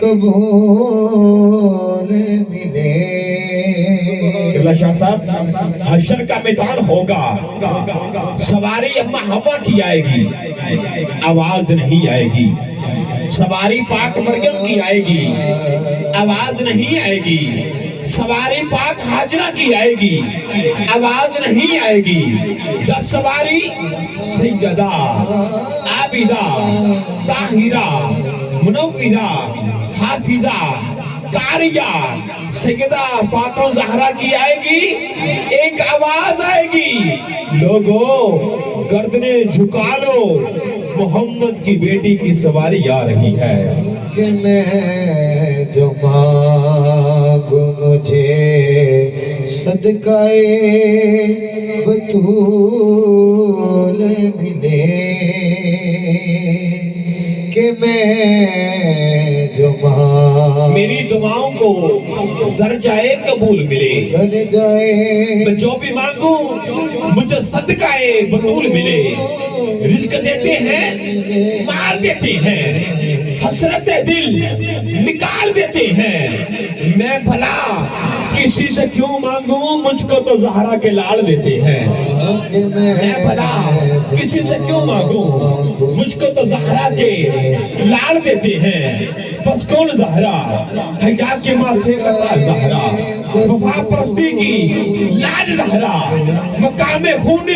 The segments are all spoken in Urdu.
قبول ملے۔ اللہ شاہ صاحب، حشر کا میدان ہوگا، سواری اما ہوا کی آئے گی، آواز نہیں آئے گی۔ سواری پاک مریم کی آئے گی، آواز نہیں آئے گی۔ سواری پاک حاجرہ کی آئے گی، آواز نہیں آئے گی۔ جب سواری سیدہ عابدہ طاہرہ منورہ حافظہ قاریہ سیدہ فاطمہ زہرا کی آئے گی، ایک آواز آئے گی، لوگو گردنیں جھکا لو، محمد کی بیٹی کی سواری آ رہی ہے۔ کہ میں جو مانگوں مجھے صدقہ بطول ملے۔ کہ میں جو مانگوں میری دعاؤں کو درجہ قبول ملے۔ میں جو بھی مانگوں مجھے صدقہ بطول ملے۔ رزق دیتے ہیں، مال دیتے ہیں، حسرت دل نکال دیتے ہیں۔ میں بھلا کسی سے کیوں مانگوں، مجھ کو تو زہرا کے لاڑ دیتے ہیں۔ میں بھلا کسی سے کیوں مانگوں، مجھ کو تو زہرا کے لاڑ دیتے ہیں۔ بس کون زہرا؟ حیا کے ماتھے کا تاج زہرا، وفا پرستی کی لاج زہرا، مقام خون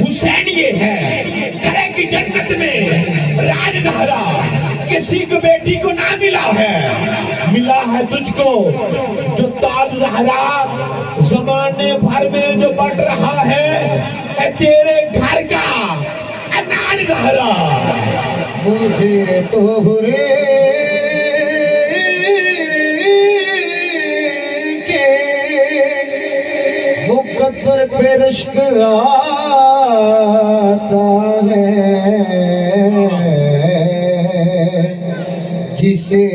حسین یہ ہے، کرے کی جنت میں راج زہرا۔ کسی کو بیٹی کو نہ ملا ہے، ملا ہے تجھ کو جو تاج زہرا۔ زمانے بھر میں جو بڑھ رہا ہے اے تیرے گھر کا اناج زہرا۔ مجھے تو ہرے کے مقدر پہ رشک آتا ہے، جسے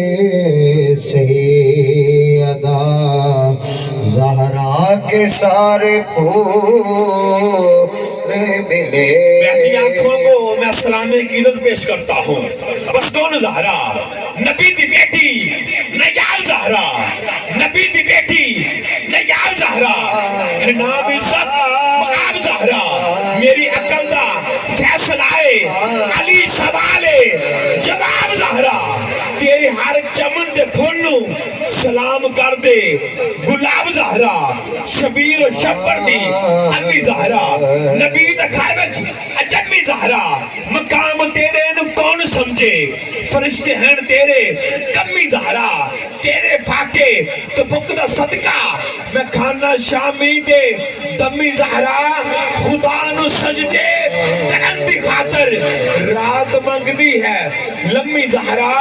سیدہ زہرا کے سارے پھول ملے۔ بہتی آنکھوں کو میں سلام عقیدت پیش کرتا ہوں۔ بس کون زہرا؟ نبی دی بیٹی نیال زہرا، نبی دی بیٹی نیال زہرا، نام عزت مقام زہرا۔ میری عقل دا فیصلہ ہے، علی سوالے جواب زہرا۔ تیرے ہر چمن دے پھولوں سلام کر دے گلاب زہرا۔ شبیر و شبر دی امی زہرا، نبی دا گھر وچ اجمی زہرا۔ مقام تیرے نو کون سمجھے، فرشتے ہیں تیرے کمی زہرا۔ تیرے فاقے تو بکدہ صدقہ میں کھانا شامی دے دمی زہرا۔ خدا نو سجدے کرن دی خاطر رات منگ دی ہے لمی زہرا۔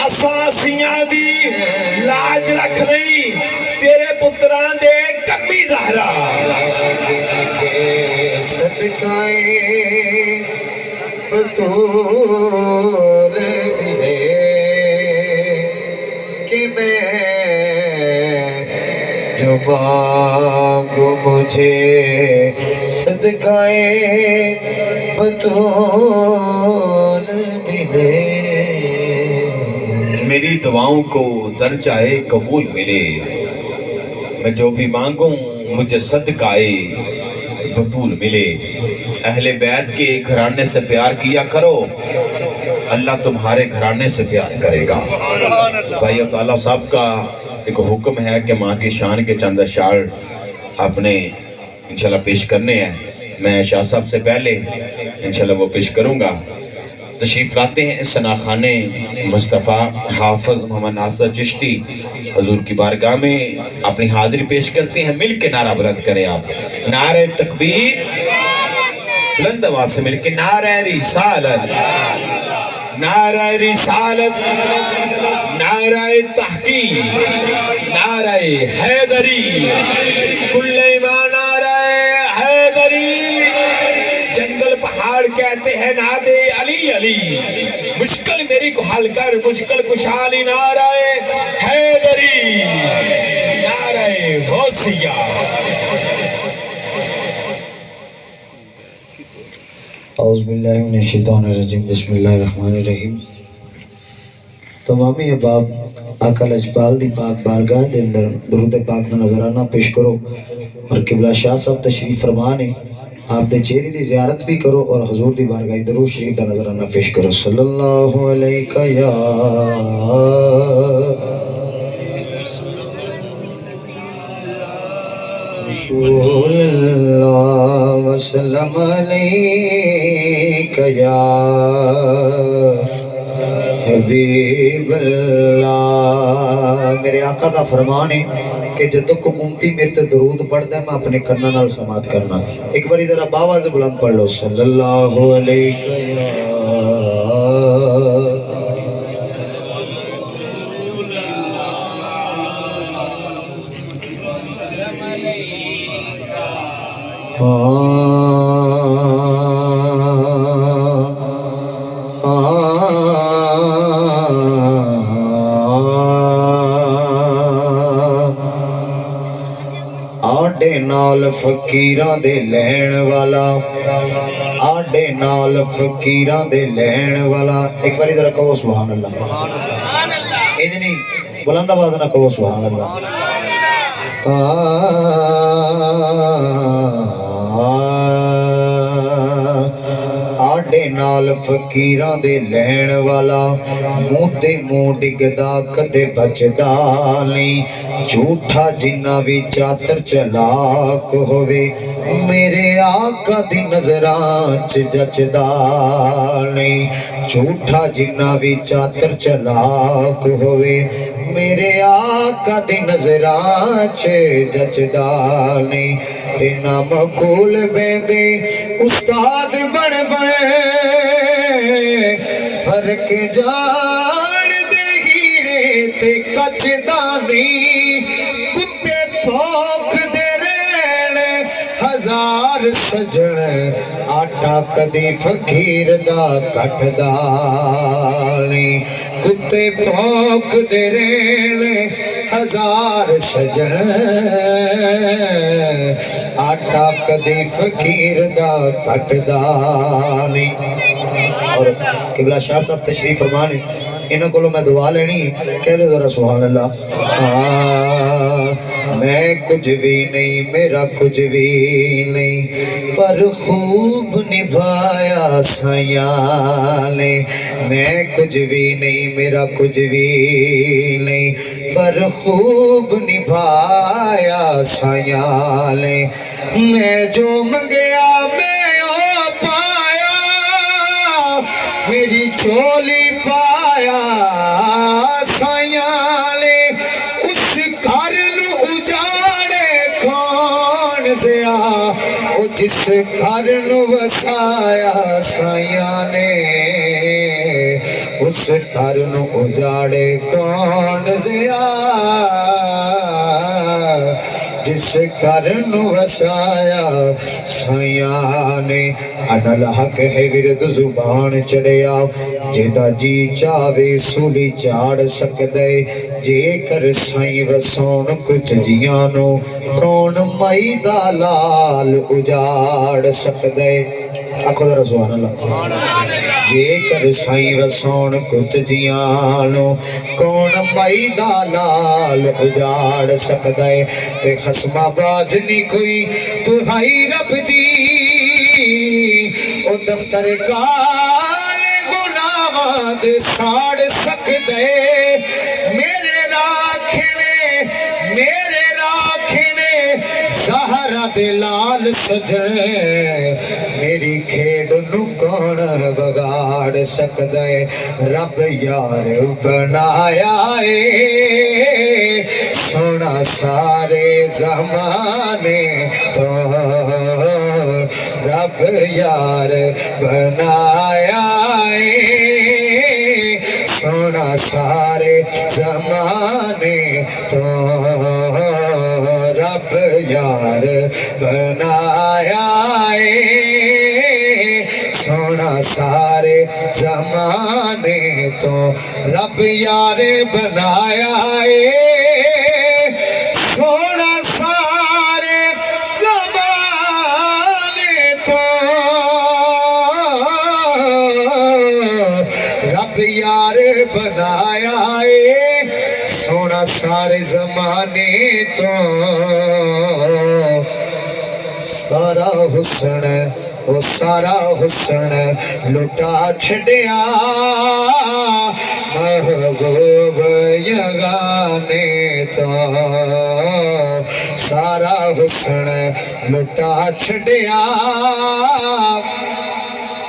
اساسیاں دی لاج رکھ رہی تیرے پتران دے کمی زہرا۔ صدقہ بطول ملے۔ کہ میں جو مانگوں مجھے صدقہ بطول ملے۔ میری دعاؤں کو درجہ قبول ملے۔ میں جو بھی مانگوں مجھے صدقہ بطول ملے۔ اہل بیت کے گھرانے سے پیار کیا کرو، اللہ تمہارے گھرانے سے پیار کرے گا۔ بھائی تعالیٰ صاحب کا ایک حکم ہے کہ ماں کی شان کے چند اشعار آپ نے انشاءاللہ پیش کرنے ہیں۔ میں شاہ صاحب سے پہلے انشاءاللہ وہ پیش کروں گا۔ تشریف لاتے ہیں ثناخانے مصطفیٰ حافظ محمد ناصر چشتی حضور کی بارگاہ میں اپنی حاضری پیش کرتے ہیں۔ مل کے نعرہ بلند کریں آپ، نعرہ تکبیر، بلند آواز سے مل کے نعرہ رسالت، نعرہ رسالت، نعرہ تحقیق، نعرہ حیدری، کل ایمان نعرہ حیدری۔ جنگل پہاڑ کہتے ہیں نادے علی علی، مشکل میری کو حل کر مشکل کشالی نعرہ حیدری، نعرہ غوثیہ۔ اعوذ باللہ من الشیطان الرجیم، بسم اللہ الرحمن الرحیم۔ تمام احباب آقا لجپال دی پاک بارگاہ دے اندر درود پاک دا نظرانہ پیش کرو اور قبلہ شاہ صاحب تشریف فرمانے آپ دے چہرے دی زیارت بھی کرو اور حضور دی بارگاہ درود شریف دا نظرانہ پیش کرو صلی اللہ علیہ یا رسول اللہ وسلم علیک یا حبیب اللہ میرے آقا دا فرمان ہے کہ جدو کو امتی میرے تے درود پڑھتا ہے میں اپنے کرنا نال سماعت کرنا ایک باری ذرا باواز بلند پڑھ لو صلی اللہ علیہ آڈے نال فقیراں دے لین والا آڈے نال فقیراں دے لین والا ایک باری ذرا کہو سبحان اللہ انج نہیں بلند آواز نہ کہو سبحان اللہ آڈے نال فقیراں دے لین والا منہ تے منہ ڈگدا کدے بچدا نہیں جھوٹا جنہ بھی چاتر چلاک ہوئے میرے آقا دی نظران چ جچدا نہیں جھوٹا جنہ بھی چاتر چلاک ہوئے میرے آقا دی نظران چ جچدا نہیں تے نام کھول بیندے استاد بن بنے فرق جان دے ہیرے تے کچدا نہیں کتے پھوک دے رین ہزار سجن آٹا کدی فقیر دا کٹدا نہیں کتے پھوک دے رین ہزار سجن آٹا کدی فقیر دا کٹدا نہیں اور قبلہ شاہ صاحب تشریف فرمانے انہوں کو میں دعا لینی کہہ دے ذرا سبحان اللہ میں کچھ بھی نہیں میرا کچھ بھی نہیں پر خوب نبھایا سیاں نے میں کچھ بھی نہیں میرا کچھ بھی نہیں پر خوب نبھایا سیاں نے میں جو منگیا میں او پایا میری چولی پایا سیاں نے اس گھر نو اجاڑے کون سیا او جس گھر نو وسایا سیاں نے اس گھر نو اجاڑے کون سیا جس گھر نو وسایا سیاں نے انا الحق ہے ورد زبان چڑھیا جیدہ جی چاوے سولی چاڑ سکدے جے کر سائیں وسون کچھ جیانو کون مائی دا لال اجاڑ سکدے آکھو ذرا سبحان اللہ جے کر سائیں وسون کچھ جیانو کون مائی دا لال اجاڑ سکدے تے خسمہ باج نہیں کوئی تو ہائی رب دی او دفتر کال گناہ دے ساڑ سکدے میرے راکھنے زہرہ دے لال سجنے میری کھیڑ نو کون بگاڑ سکدے رب یار بنایا اے سونا سارے زمانے تو رب یار بنایا اے سونا سارے زمانے تو رب یار بنایا اے سونا سارے زمانے تو رب یار بنایا اے سونا سارے زمانے تو رب یار بنایا ਏ ਸੋਹਣਾ ਸਾਰੇ ਜ਼ਮਾਨੇ ਤੋਂ ਸਾਰਾ ਹੁਸਨ ਉਹ ਸਾਰਾ ਹੁਸਨ ਲੁਟਾ ਛੱਡਿਆ ਮਹਿਬੂਬ ਯਗਾਨੇ ਤੋਂ ਸਾਰਾ ਹੁਸਨ ਲੁਟਾ ਛੱਡਿਆ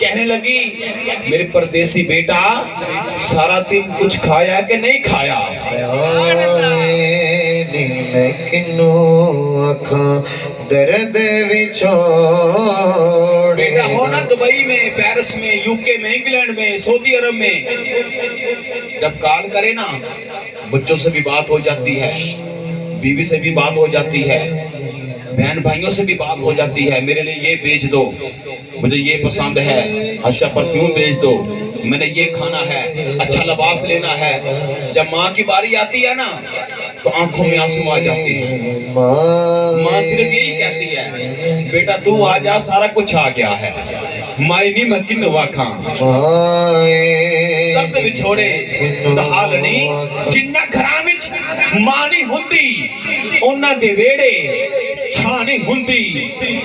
کہنے لگی میرے پردیسی بیٹا سارا دن کچھ کھایا کہ نہیں کھایا؟ میں کنو آکھاں درد وچھوڑے بیٹا ہونا دبئی میں، پیرس میں، یوکے میں، انگلینڈ میں، سعودی عرب میں، جب کال کرے نا بچوں سے بھی بات ہو جاتی ہے، بیوی سے بھی بات ہو جاتی ہے، بہن بھائیوں سے بھی بات ہو جاتی ہے، میرے لیے یہ بھیج دو، مجھے یہ پسند ہے، اچھا پرفیوم بھیج دو، میں نے یہ کھانا ہے، اچھا لباس لینا ہے۔ جب ماں کی باری آتی ہے نا تو آنکھوں میں آنسو آ جاتے ہیں۔ ماں صرف یہی کہتی ہے بیٹا تو آ جا، سارا کچھ آ گیا ہے، مائی نہیں میں کنو آکھاں درد وچھوڑے دہالنی جنہ گھراں وچ ماں نہیں ہوندی انہاں دے ویڑے چھاں نہیں ہوندی،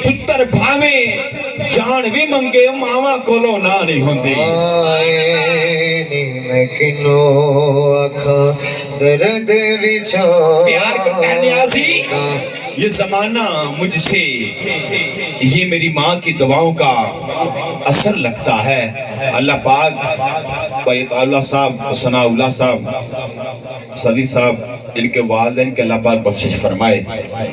پتر بھاویں جان بھی منگے ماواں کولو نہ نہیں ہوندی۔ میں کنو آکھاں درد وچھوڑے پیار کرتا ہے نیازی، یہ زمانہ مجھ سے یہ میری ماں کی دعاؤں کا اثر لگتا ہے۔ اللہ پاک بیت اللہ صاحب، ثناء اللہ صاحب، صدی صاحب، ان کے والدین کے اللہ پاک بخشش فرمائے،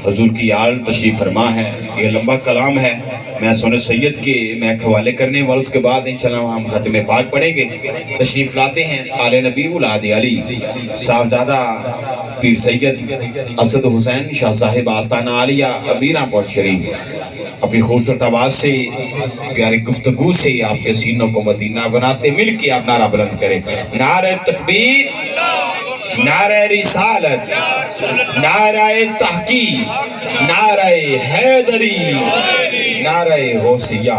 حضور کی یاد تشریف فرما ہے۔ یہ لمبا کلام ہے، میں سونے سید کے میں ایک حوالے کرنے والا، اس کے بعد انشاءاللہ ہم ختم پاک پڑھیں گے۔ تشریف لاتے ہیں آل نبی اولاد علی صاحبزادہ پیر سید اسد حسین شاہ صاحب آستانہ عالیہ ابیرہ پور شریف، اپنی خوبصورت آواز سے، پیاری گفتگو سے آپ کے سینوں کو مدینہ بناتے، مل کے آپ نعرہ بلند کریں، نعرہ تکبیر، نعرہ رسالت، نعرہ تحقیق، نعرہ حیدری، نعرہ غوثیہ۔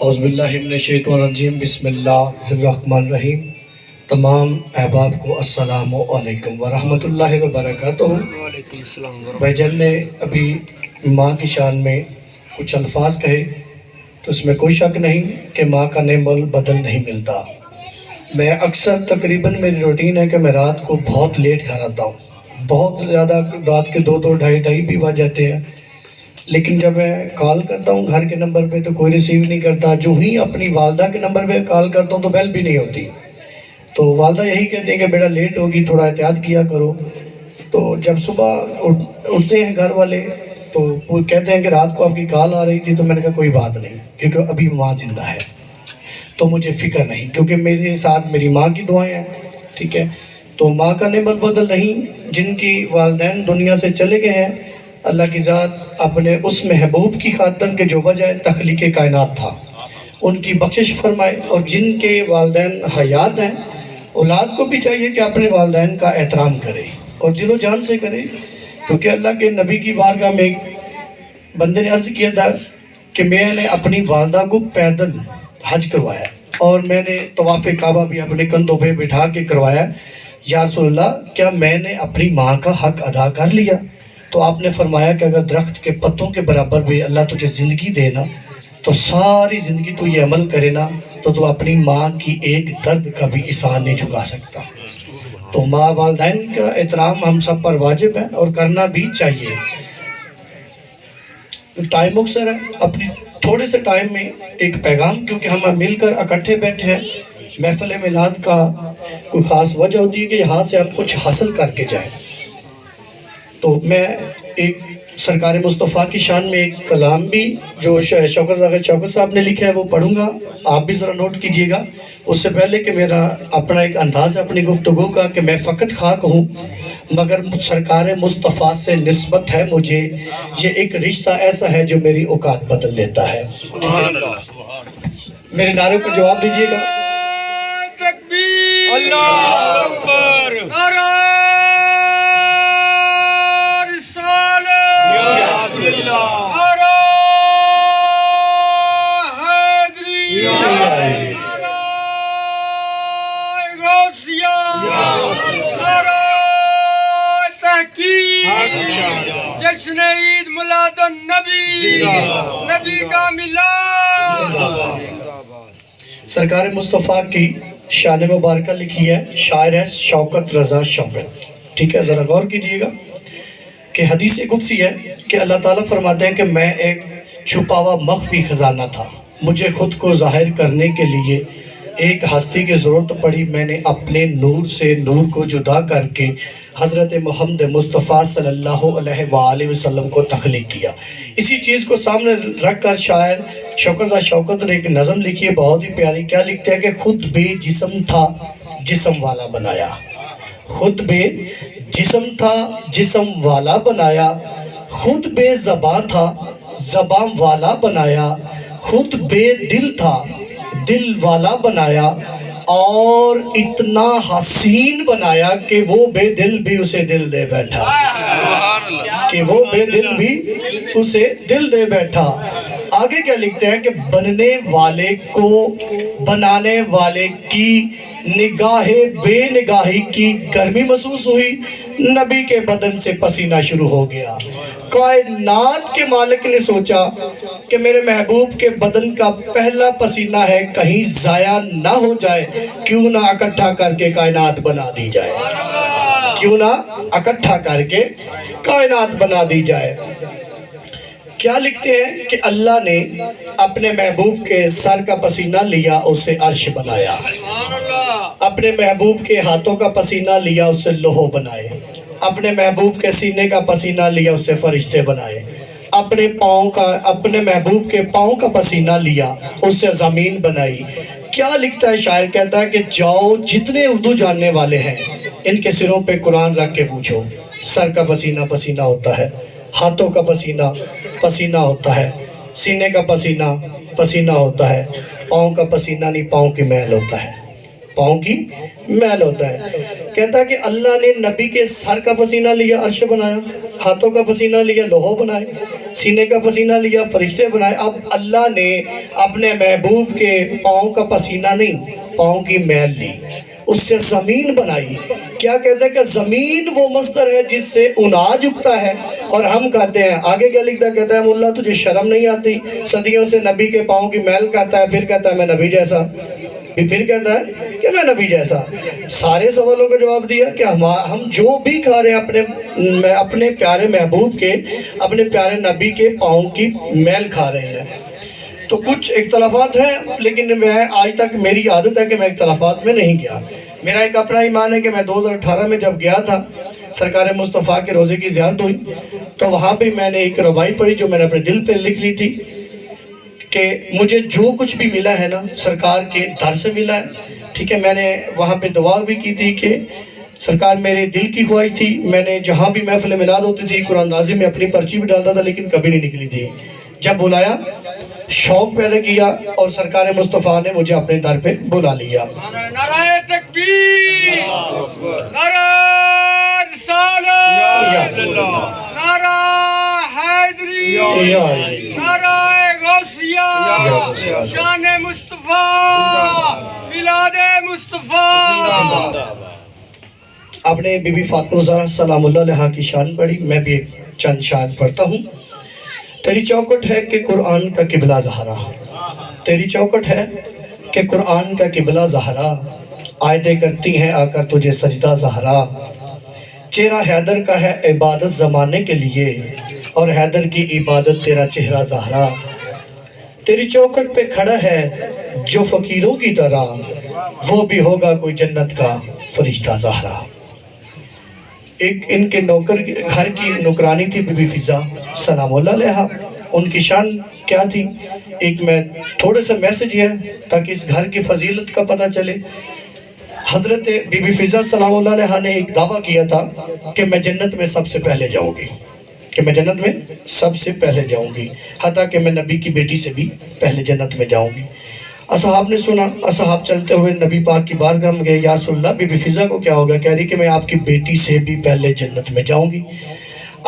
اعوذ باللہ من الشیطان الرجیم، بسم اللہ الرحمن الرحیم۔ تمام احباب کو السلام علیکم ورحمۃ اللہ وبرکاتہ۔ بھائی جان نے ابھی ماں کی شان میں کچھ الفاظ کہے، تو اس میں کوئی شک نہیں کہ ماں کا نعم بدل نہیں ملتا۔ میں اکثر تقریباً میری روٹین ہے کہ میں رات کو بہت لیٹ گھر آتا ہوں، بہت زیادہ، رات کے 2 ڈھائی بھی بج جاتے ہیں، لیکن جب میں کال کرتا ہوں گھر کے نمبر پہ تو کوئی ریسیو نہیں کرتا۔ جو ہی اپنی والدہ کے نمبر پہ کال کرتا ہوں تو بیل بھی نہیں ہوتی، تو والدہ یہی کہتے ہیں کہ بیٹا لیٹ ہوگی، تھوڑا احتیاط کیا کرو۔ تو جب صبح اٹھتے ہیں گھر والے تو وہ کہتے ہیں کہ رات کو آپ کی کال آ رہی تھی، تو میں نے کہا کوئی بات نہیں، کیونکہ ابھی ماں زندہ ہے تو مجھے فکر نہیں، کیونکہ میرے ساتھ میری ماں کی دعائیں ہیں، ٹھیک ہے۔ تو ماں کا نعمت بدل نہیں، جن کی والدین دنیا سے چلے گئے ہیں، اللہ کی ذات اپنے اس محبوب کی خاطر کہ جو وجہ تخلیق کائنات تھا ان کی بخشش فرمائے، اور جن کے والدین حیات ہیں اولاد کو بھی چاہیے کہ اپنے والدین کا احترام کرے اور دل و جان سے کرے، کیونکہ اللہ کے نبی کی بارگاہ میں ایک بندے نے عرض کیا تھا کہ میں نے اپنی والدہ کو پیدل حج کروایا اور میں نے طواف کعبہ بھی اپنے کندھوں پہ بٹھا کے کروایا، یا رسول اللہ کیا میں نے اپنی ماں کا حق ادا کر لیا؟ تو آپ نے فرمایا کہ اگر درخت کے پتوں کے برابر بھی اللہ تجھے زندگی دے نا، تو ساری زندگی تو یہ عمل کرے نا، تو اپنی ماں کی ایک درد کا بھی احسان نہیں چکا سکتا۔ تو ماں والدین کا احترام ہم سب پر واجب ہے اور کرنا بھی چاہیے۔ ٹائم مختصر ہے، اپنی تھوڑے سے ٹائم میں ایک پیغام، کیونکہ ہم مل کر اکٹھے بیٹھے ہیں، محفل میلاد کا کوئی خاص وجہ ہوتی ہے کہ یہاں سے ہم کچھ حاصل کر کے جائیں۔ تو میں ایک سرکار مصطفیٰ کی شان میں ایک کلام بھی جو شوکت صاحب نے لکھا ہے وہ پڑھوں گا، آپ بھی ذرا نوٹ کیجئے گا۔ اس سے پہلے کہ میرا اپنا ایک انداز ہے اپنی گفتگو کا کہ میں فقط خاک ہوں مگر سرکار مصطفیٰ سے نسبت ہے مجھے، یہ ایک رشتہ ایسا ہے جو میری اوقات بدل دیتا ہے۔ میرے نعرے کو جواب دیجئے گا۔ تکبیر، اللہ اکبر، نعرہ رسالت، نعرہ حیدری، نعرہ غوثیہ، نعرہ تحقیق، جشن عید میلاد النبی، نبی کا میلاد۔ سرکار مصطفیٰ کی شان مبارکہ لکھی ہے، شاعر ہے شوکت رضا شوکت، ٹھیک ہے، ذرا غور کیجئے گا۔ کہ حدیث قدسی ہے کہ اللہ تعالیٰ فرماتے ہیں کہ میں ایک چھپا ہوا مخفی خزانہ تھا، مجھے خود کو ظاہر کرنے کے لیے ایک ہستی کی ضرورت پڑی، میں نے اپنے نور سے نور کو جدا کر کے حضرت محمد مصطفیٰ صلی اللہ علیہ وآلہ وسلم کو تخلیق کیا۔ اسی چیز کو سامنے رکھ کر شاعر شوکت نے ایک نظم لکھی ہے بہت ہی پیاری۔ کیا لکھتے ہیں کہ خود بے جسم تھا جسم والا بنایا، خود بے جسم تھا جسم والا بنایا، خود بے زبان تھا زبان والا بنایا، خود بے دل تھا دل والا بنایا، اور اتنا حسین بنایا کہ وہ بے دل بھی اسے دل دے بیٹھا، کہ وہ بے دل بھی اسے دل دے بیٹھا۔ آگے کیا لکھتے ہیں کہ بننے والے کو بنانے والے کی نگاہ بے نگاہی کی گرمی محسوس ہوئی، نبی کے بدن سے پسینہ شروع ہو گیا۔ کائنات کے مالک نے سوچا کہ میرے محبوب کے بدن کا پہلا پسینہ ہے، کہیں ضائع نہ ہو جائے، کیوں نہ اکٹھا کر کے کائنات بنا دی جائے، کیوں نہ اکٹھا کر کے کائنات بنا دی جائے۔ کیا لکھتے ہیں کہ اللہ نے اپنے محبوب کے سر کا پسینہ لیا، اسے عرش بنایا، اپنے محبوب کے ہاتھوں کا پسینہ لیا، اسے لوح بنائے، اپنے محبوب کے سینے کا پسینہ لیا، اسے فرشتے بنائے، اپنے محبوب کے پاؤں کا پسینہ لیا، اسے زمین بنائی۔ کیا لکھتا ہے شاعر، کہتا ہے کہ جاؤ جتنے اردو جاننے والے ہیں ان کے سروں پہ قرآن رکھ کے پوچھو، سر کا پسینہ پسینہ ہوتا ہے، ہاتھوں کا پسینہ پسینہ ہوتا ہے، سینے کا پسینہ پسینہ ہوتا ہے، پاؤں کا پسینہ نہیں، پاؤں کی میل ہوتا ہے، پاؤں کی میل ہوتا ہے۔ کہتا ہے کہ اللہ نے نبی کے سر کا پسینہ لیا، عرش بنایا، ہاتھوں کا پسینہ لیا، لوح بنائے، سینے کا پسینہ لیا، فرشتے بنائے۔ اب اللہ نے اپنے محبوب کے پاؤں کا پسینہ نہیں، پاؤں کی میل لی، اس سے زمین بنائی۔ کیا کہتا ہے کہ زمین وہ مصدر ہے جس سے اناج اگتا ہے، اور ہم کہتے ہیں، آگے کیا لکھتا ہے، کہتا ہے مولا تجھے شرم نہیں آتی، صدیوں سے نبی کے پاؤں کی میل کہتا ہے، پھر کہتا ہے میں نبی جیسا، پھر کہتا ہے کہ میں نبی جیسا۔ سارے سوالوں کا جواب دیا کہ ہم جو بھی کھا رہے ہیں اپنے پیارے محبوب کے، اپنے پیارے نبی کے پاؤں کی میل کھا رہے ہیں۔ تو کچھ اختلافات ہیں، لیکن میں آج تک میری عادت ہے کہ میں اختلافات میں نہیں گیا۔ میرا ایک اپنا ایمان ہے کہ میں 2018 میں جب گیا تھا، سرکار مصطفیٰ کے روزے کی زیارت ہوئی، تو وہاں پہ میں نے ایک ربائی پڑھی جو میں نے اپنے دل پہ لکھ لی تھی کہ مجھے جو کچھ بھی ملا ہے نا سرکار کے در سے ملا ہے، ٹھیک ہے۔ میں نے وہاں پہ دعا بھی کی تھی کہ سرکار میرے دل کی خواہش تھی، میں نے جہاں بھی محفل میلاد ہوتی تھی قرآن نازل میں اپنی پرچی بھی ڈالتا تھا، لیکن کبھی نہیں نکلی تھی۔ جب بلایا شوق پیدا کیا اور سرکار مصطفیٰ نے مجھے اپنے در پہ بلا لیا۔ نعرہ تکبیر، نعرہ رسالت، نعرہ حیدری، نعرہ غوثیہ، شان مصطفیٰ، میلاد مصطفیٰ۔ آپ نے بی بی فاطمہ زہرا سلام اللہ علیہا کی شان پڑھی، میں بھی ایک چند شان پڑھتا ہوں۔ تیری چوکٹ ہے کہ قرآن کا قبلہ زہرا، تیری چوکٹ ہے کہ قرآن کا قبلہ زہرا، آیتیں کرتی ہیں آ کر تجھے سجدہ زہرا، چہرہ حیدر کا ہے عبادت زمانے کے لیے، اور حیدر کی عبادت تیرا چہرہ زہرا، تیری چوکٹ پہ کھڑا ہے جو فقیروں کی طرح، وہ بھی ہوگا کوئی جنت کا فرشتہ زہرا۔ ایک ان کے نوکر گھر کی نوکرانی تھی بی بی فضا سلام اللہ علیہا، ان کی شان کیا تھی، ایک میں تھوڑے سے میسج ہے تاکہ اس گھر کی فضیلت کا پتہ چلے۔ حضرت بی بی فضا سلام اللہ علیہا نے ایک دعویٰ کیا تھا کہ میں جنت میں سب سے پہلے جاؤں گی، کہ میں جنت میں سب سے پہلے جاؤں گی، حتیٰ کہ میں نبی کی بیٹی سے بھی پہلے جنت میں جاؤں گی۔ اصحاب نے سنا، اصحاب چلتے ہوئے نبی پاک کی بارگاہ میں گئے، یا رسول اللہ بی بی فضا کو کیا ہوگا؟ کہہ رہی کہ میں آپ کی بیٹی سے بھی پہلے جنت میں جاؤں گی۔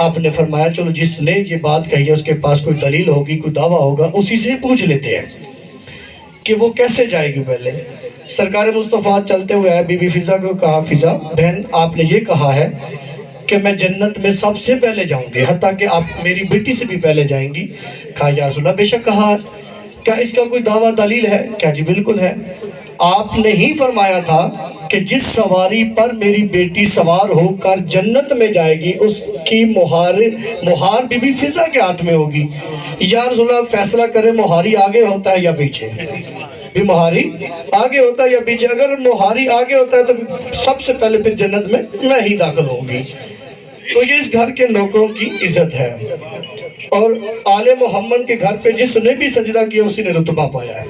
آپ نے فرمایا چلو جس نے یہ بات کہی ہے اس کے پاس کوئی دلیل ہوگی، کوئی دعویٰ ہوگا، اسی سے پوچھ لیتے ہیں کہ وہ کیسے جائے گی پہلے۔ سرکار مصطفیٰ چلتے ہوئے آئے، بی بی فضا کو کہا فضا بہن آپ نے یہ کہا ہے کہ میں جنت میں سب سے پہلے جاؤں گی، حتیٰ کہ آپ میری بیٹی سے بھی پہلے جائیں گی۔ کہا یا رسول اللہ بے شک کہا، کیا اس کا کوئی دعویٰ دلیل ہے؟ کیا جی بالکل ہے، آپ نے ہی فرمایا تھا کہ کہ جس سواری پر میری بیٹی سوار ہو کر جنت میں جائے گی اس کی مہار بی بی فضا کے ہاتھ میں ہوگی۔ یا رسول اللہ فیصلہ کرے مہاری آگے ہوتا ہے یا پیچھے؟ بھی مہاری آگے ہوتا ہے یا پیچھے؟ اگر مہاری آگے ہوتا ہے تو سب سے پہلے پھر جنت میں ہی داخل ہوں گی۔ تو یہ اس گھر کے نوکروں کی عزت ہے، اور آل محمد کے گھر پہ جس نے بھی سجدہ کیا اسی نے رتبہ پایا ہے۔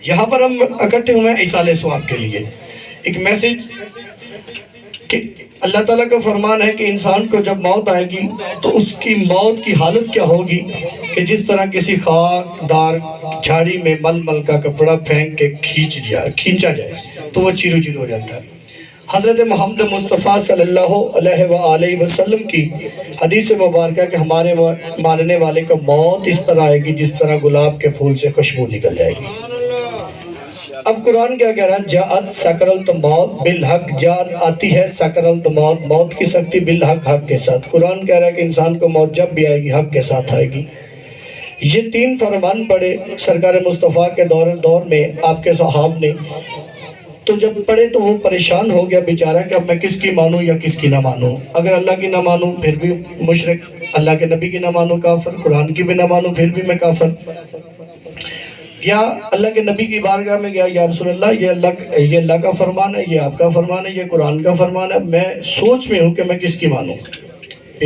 یہاں پر ہم اکٹھے ہوئے ہیں ایصال ثواب کے لیے، ایک میسج کہ اللہ تعالیٰ کا فرمان ہے کہ انسان کو جب موت آئے گی تو اس کی موت کی حالت کیا ہوگی کہ جس طرح کسی خاکدار جھاڑی میں مل مل کا کپڑا پھینک کے کھینچا جائے تو وہ چیرو چیرو ہو جاتا ہے۔ حضرت محمد مصطفیٰ صلی اللہ علیہ وآلہ وسلم کی حدیث مبارکہ کہ ہمارے ماننے والے کا موت اس طرح آئے گی جس طرح گلاب کے پھول سے خوشبو نکل جائے گی۔ اب قرآن کیا کہہ رہا ہے؟ جاءت سکرت موت بالحق، جاءت آتی ہے سکرت موت، موت کی سکتی بالحق، حق کے ساتھ۔ قرآن کہہ رہا ہے کہ انسان کو موت جب بھی آئے گی حق کے ساتھ آئے گی۔ یہ 3 فرمان پڑے سرکار مصطفیٰ کے دور میں آپ کے صحاب نے، تو جب پڑھے تو وہ پریشان ہو گیا بیچارہ کہ اب میں کس کی مانوں یا کس کی نہ مانوں۔ اگر اللہ کی نہ مانوں پھر بھی مشرک، اللہ کے نبی کی نہ مانوں کافر، قرآن کی بھی نہ مانوں پھر بھی میں کافر۔ یا اللہ کے نبی کی بارگاہ میں گیا، یا رسول اللہ یہ اللہ کا فرمان ہے، یہ آپ کا فرمان ہے، یہ قرآن کا فرمان ہے، میں سوچ میں ہوں کہ میں کس کی مانوں،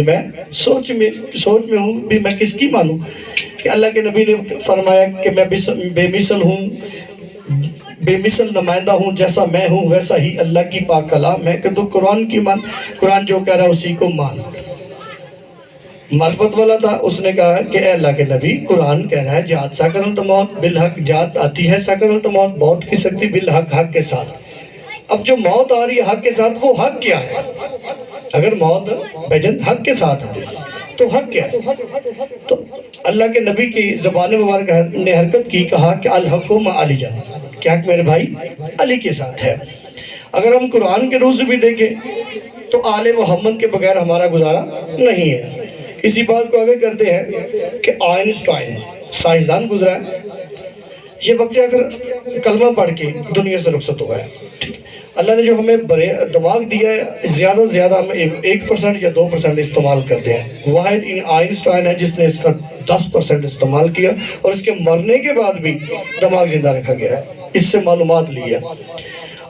میں سوچ میں ہوں بھی میں کس کی مانوں۔ کہ اللہ کے نبی نے فرمایا کہ میں بے مثل ہوں، بے مثل نمائندہ ہوں، جیسا میں ہوں ویسا ہی اللہ کی پاک کلام ہے، کہ تو قرآن کی مان، قرآن جو کہہ رہا ہے اسی کو مان۔ معرفت والا تھا، اس نے کہا کہ اے اللہ کے نبی قرآن کہہ رہا ہے جات سکرت موت بالحق، جات آتی ہے سکرت موت، موت کی سکتی بالحق، حق کے ساتھ۔ اب جو موت آ رہی ہے حق کے ساتھ، وہ حق کیا ہے؟ اگر موت بجن حق کے ساتھ آ رہی ہے تو حق کیا ہے؟ تو اللہ کے نبی کی زبان مبارکہ نے حرکت کی، کہا کہ الحق مع علی، کہ حق میرے بھائی علی کے ساتھ ہے۔ اگر ہم قرآن کے روح سے بھی دیکھیں تو آل محمد کے بغیر ہمارا گزارا نہیں ہے۔ اسی بات کو آگے کرتے ہیں کہ آئنسٹائن سائنسدان گزرا ہے، یہ وقت آ کر کلمہ پڑھ کے دنیا سے رخصت ہوا ہے۔ اللہ نے جو ہمیں دماغ دیا ہے زیادہ سے زیادہ ہم 1% یا 2% استعمال کرتے ہیں۔ واحد آئنسٹائن ہے جس نے اس کا 10% استعمال کیا، اور اس کے مرنے کے بعد بھی دماغ زندہ رکھا گیا ہے، اس سے معلومات لی ہے۔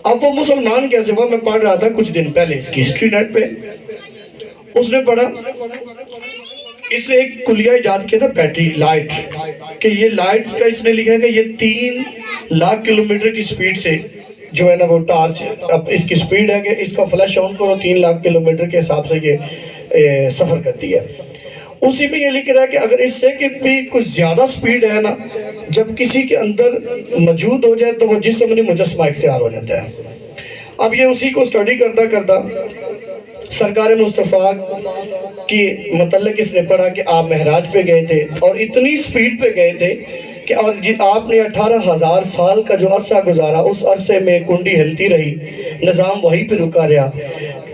اب وہ مسلمان کیسے ہوا؟ میں پڑھ رہا تھا کچھ دن پہلے اس کی ہسٹری نیٹ پہ، اس نے پڑھا، اس نے ایک کلیہ ایجاد کیا تھا بیٹری لائٹ، کہ یہ لائٹ کا اس نے لکھا کہ یہ 3 لاکھ کلومیٹر کی سپیڈ سے جو ہے نا وہ ٹارچ، اب اس کی سپیڈ ہے کہ اس کا فلیش آن کرو 3 لاکھ کلومیٹر کے حساب سے یہ سفر کرتی ہے۔ اسی میں یہ لکھ رہا ہے کہ اگر اس سے کہ بھی کچھ زیادہ سپیڈ ہے نا، جب کسی کے اندر موجود ہو جائے تو وہ جسمانی مجسمہ اختیار ہو جاتا ہے۔ اب یہ اسی کو سٹڈی کرتا سرکار مصطفیٰ کی متعلق اس نے پڑھا کہ آپ معراج پہ گئے تھے اور اتنی سپیڈ پہ گئے تھے کہ اور آپ نے 18,000 سال کا جو عرصہ گزارا، اس عرصے میں کنڈی ہلتی رہی، نظام وہیں پہ رکا رہا۔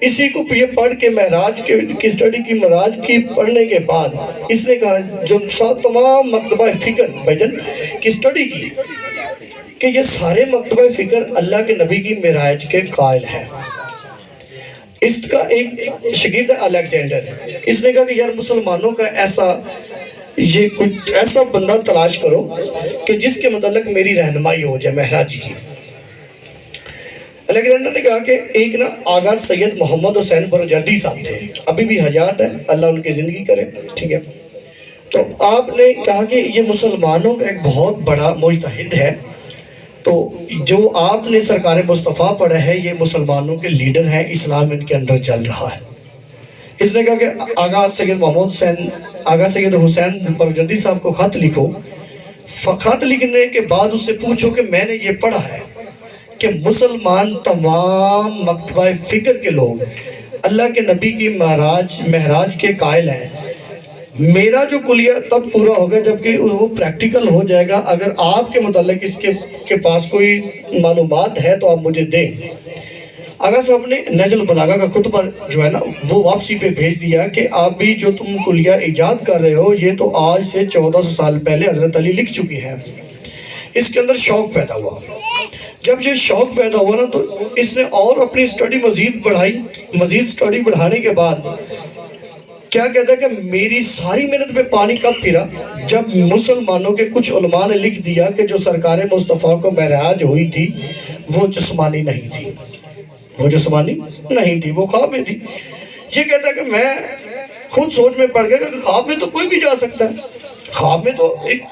اسی کو یہ پڑھ کے معراج کی سٹڈی کی، معراج کی پڑھنے کے بعد اس نے کہا جو تمام مکتبہ فکر بھجن کی سٹڈی کی کہ یہ سارے مکتبہ فکر اللہ کے نبی کی معراج کے قائل ہیں۔ اس کا ایک شاگرد الیگزینڈر، اس نے کہا کہ یار مسلمانوں کا یہ کچھ ایسا بندہ تلاش کرو کہ جس کے متعلق میری رہنمائی ہو جائے معراج کی۔ الیگزینڈر نے کہا کہ ایک نا آغا سید محمد حسین برجردی صاحب تھے، ابھی بھی حیات ہیں، اللہ ان کی زندگی کرے، ٹھیک ہے۔ تو آپ نے کہا کہ یہ مسلمانوں کا ایک بہت بڑا مجتہد ہے، تو جو آپ نے سرکار مصطفیٰ پڑھا ہے یہ مسلمانوں کے لیڈر ہیں، اسلام ان کے اندر چل رہا ہے۔ اس نے کہا کہ آغا سید حسین برجردی صاحب کو خط لکھو، خط لکھنے کے بعد اس سے پوچھو کہ میں نے یہ پڑھا ہے کہ مسلمان تمام مکتبہ فکر کے لوگ اللہ کے نبی کی معراج کے قائل ہیں، میرا جو کلیہ تب پورا ہوگا جبکہ وہ پریکٹیکل ہو جائے گا، اگر آپ کے متعلق اس کے پاس کوئی معلومات ہے تو آپ مجھے دیں۔ آغا صاحب نے نہج البلاغہ کا خطبہ جو ہے نا وہ واپسی پہ بھیج دیا کہ آپ بھی جو تم کلیہ ایجاد کر رہے ہو یہ تو آج سے 1400 سال پہلے حضرت علی لکھ چکی ہیں، اس کے اندر شوق پیدا ہوا. جب یہ شوق پیدا ہوا نا تو اس نے اور اپنی اسٹڈی مزید بڑھائی. مزید اسٹڈی بڑھانے کے بعد کیا کہتا ہے کہ میری ساری محنت پہ پانی کب پھرا جب مسلمانوں کے کچھ علماء نے لکھ دیا کہ جو سرکار مصطفیٰ کو معراج ہوئی تھی وہ جسمانی نہیں تھی. وہ جسمانی نہیں تھی، وہ خواب میں تھی. یہ کہتا ہے کہ میں خود سوچ میں پڑ گیا کہ خواب میں تو کوئی بھی جا سکتا ہے. خواب میں تو ایک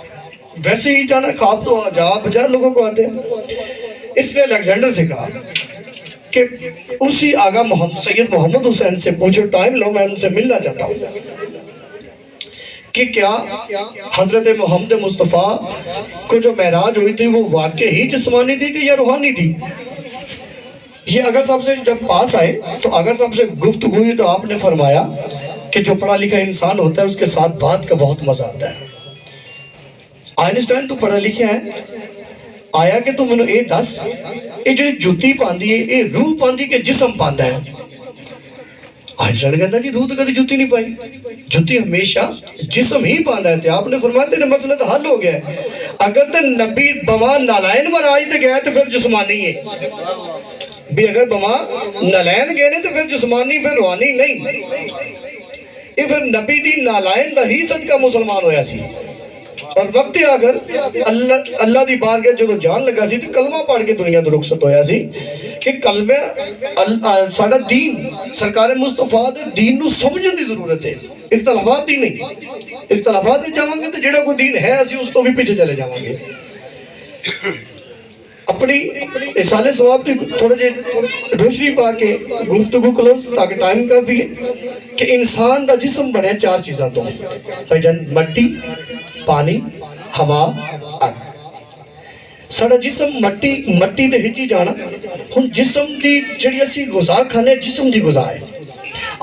ویسے ہی جانا، خواب تو جا بجا لوگوں کو آتے ہیں. اس نے الیگزینڈر سے کہا کہ اسی آغا سید محمد حسین سے پوچھو، ٹائم لو، میں ان سے ملنا چاہتا ہوں کہ کیا حضرت محمد مصطفیٰ کو جو معراج ہوئی تھی وہ واقعی جسمانی تھی کہ یا روحانی تھی. یہ آغا صاحب سے جب پاس آئے تو آغا صاحب سے گفتگو ہوئی تو آپ نے فرمایا کہ جو پڑھا لکھا انسان ہوتا ہے اس کے ساتھ بات کا بہت مزہ آتا ہے. آئنسٹائن تو پڑھا لکھا ہے، آیا کہ تو میں نے دس یہ جو جوتی پاندی ہے یہ روح پاندی کہ جسم پاندا ہے. آئنسٹائن کہتا جی روح تو کدی جوتی نہیں پائی، جوتی ہمیشہ جسم ہی پاندا ہے. آپ نے فرمایا تیرے مسئلہ تو حل ہو گیا ہے. اگر تے نبی بما نالائن مراج تے گیا تو پھر جسمانی ہے بھی، اگر بما نالائن گئے نے تو پھر جسمانی پھر روحانی نہیں. یہ پھر نبی دی نالائن دا ہی صدقہ مسلمان ہویا سی. اور وقت آخر اللہ دی بارگاہ جدو جان لگا سی تو کلمہ پڑھ کے دنیا تو رخصت ہویا سی کہ کلمہ ساڑا دین سرکار مصطفیٰ دے دین نو سمجھن دی ضرورت ہے، اختلافات دی نہیں. اختلافات دی جاؤں گے تو جڑا کوئی دین ہے اسی اس تو بھی پیچھے چلے جاؤں گے. اپنی اصالِ ثواب کی تھوڑا جے روشنی پا کے گفتگو کلوز تاکہ ٹائم کافی ہے کہ انسان دا جسم بنے چار چیزاں تو بھائی جان، مٹی، پانی، ہوا، آگ. ساڑا جسم مٹی دے ہچی جانا. ہن جسم دی جڑی اسی غذا کھانے جسم دی غذا ہے.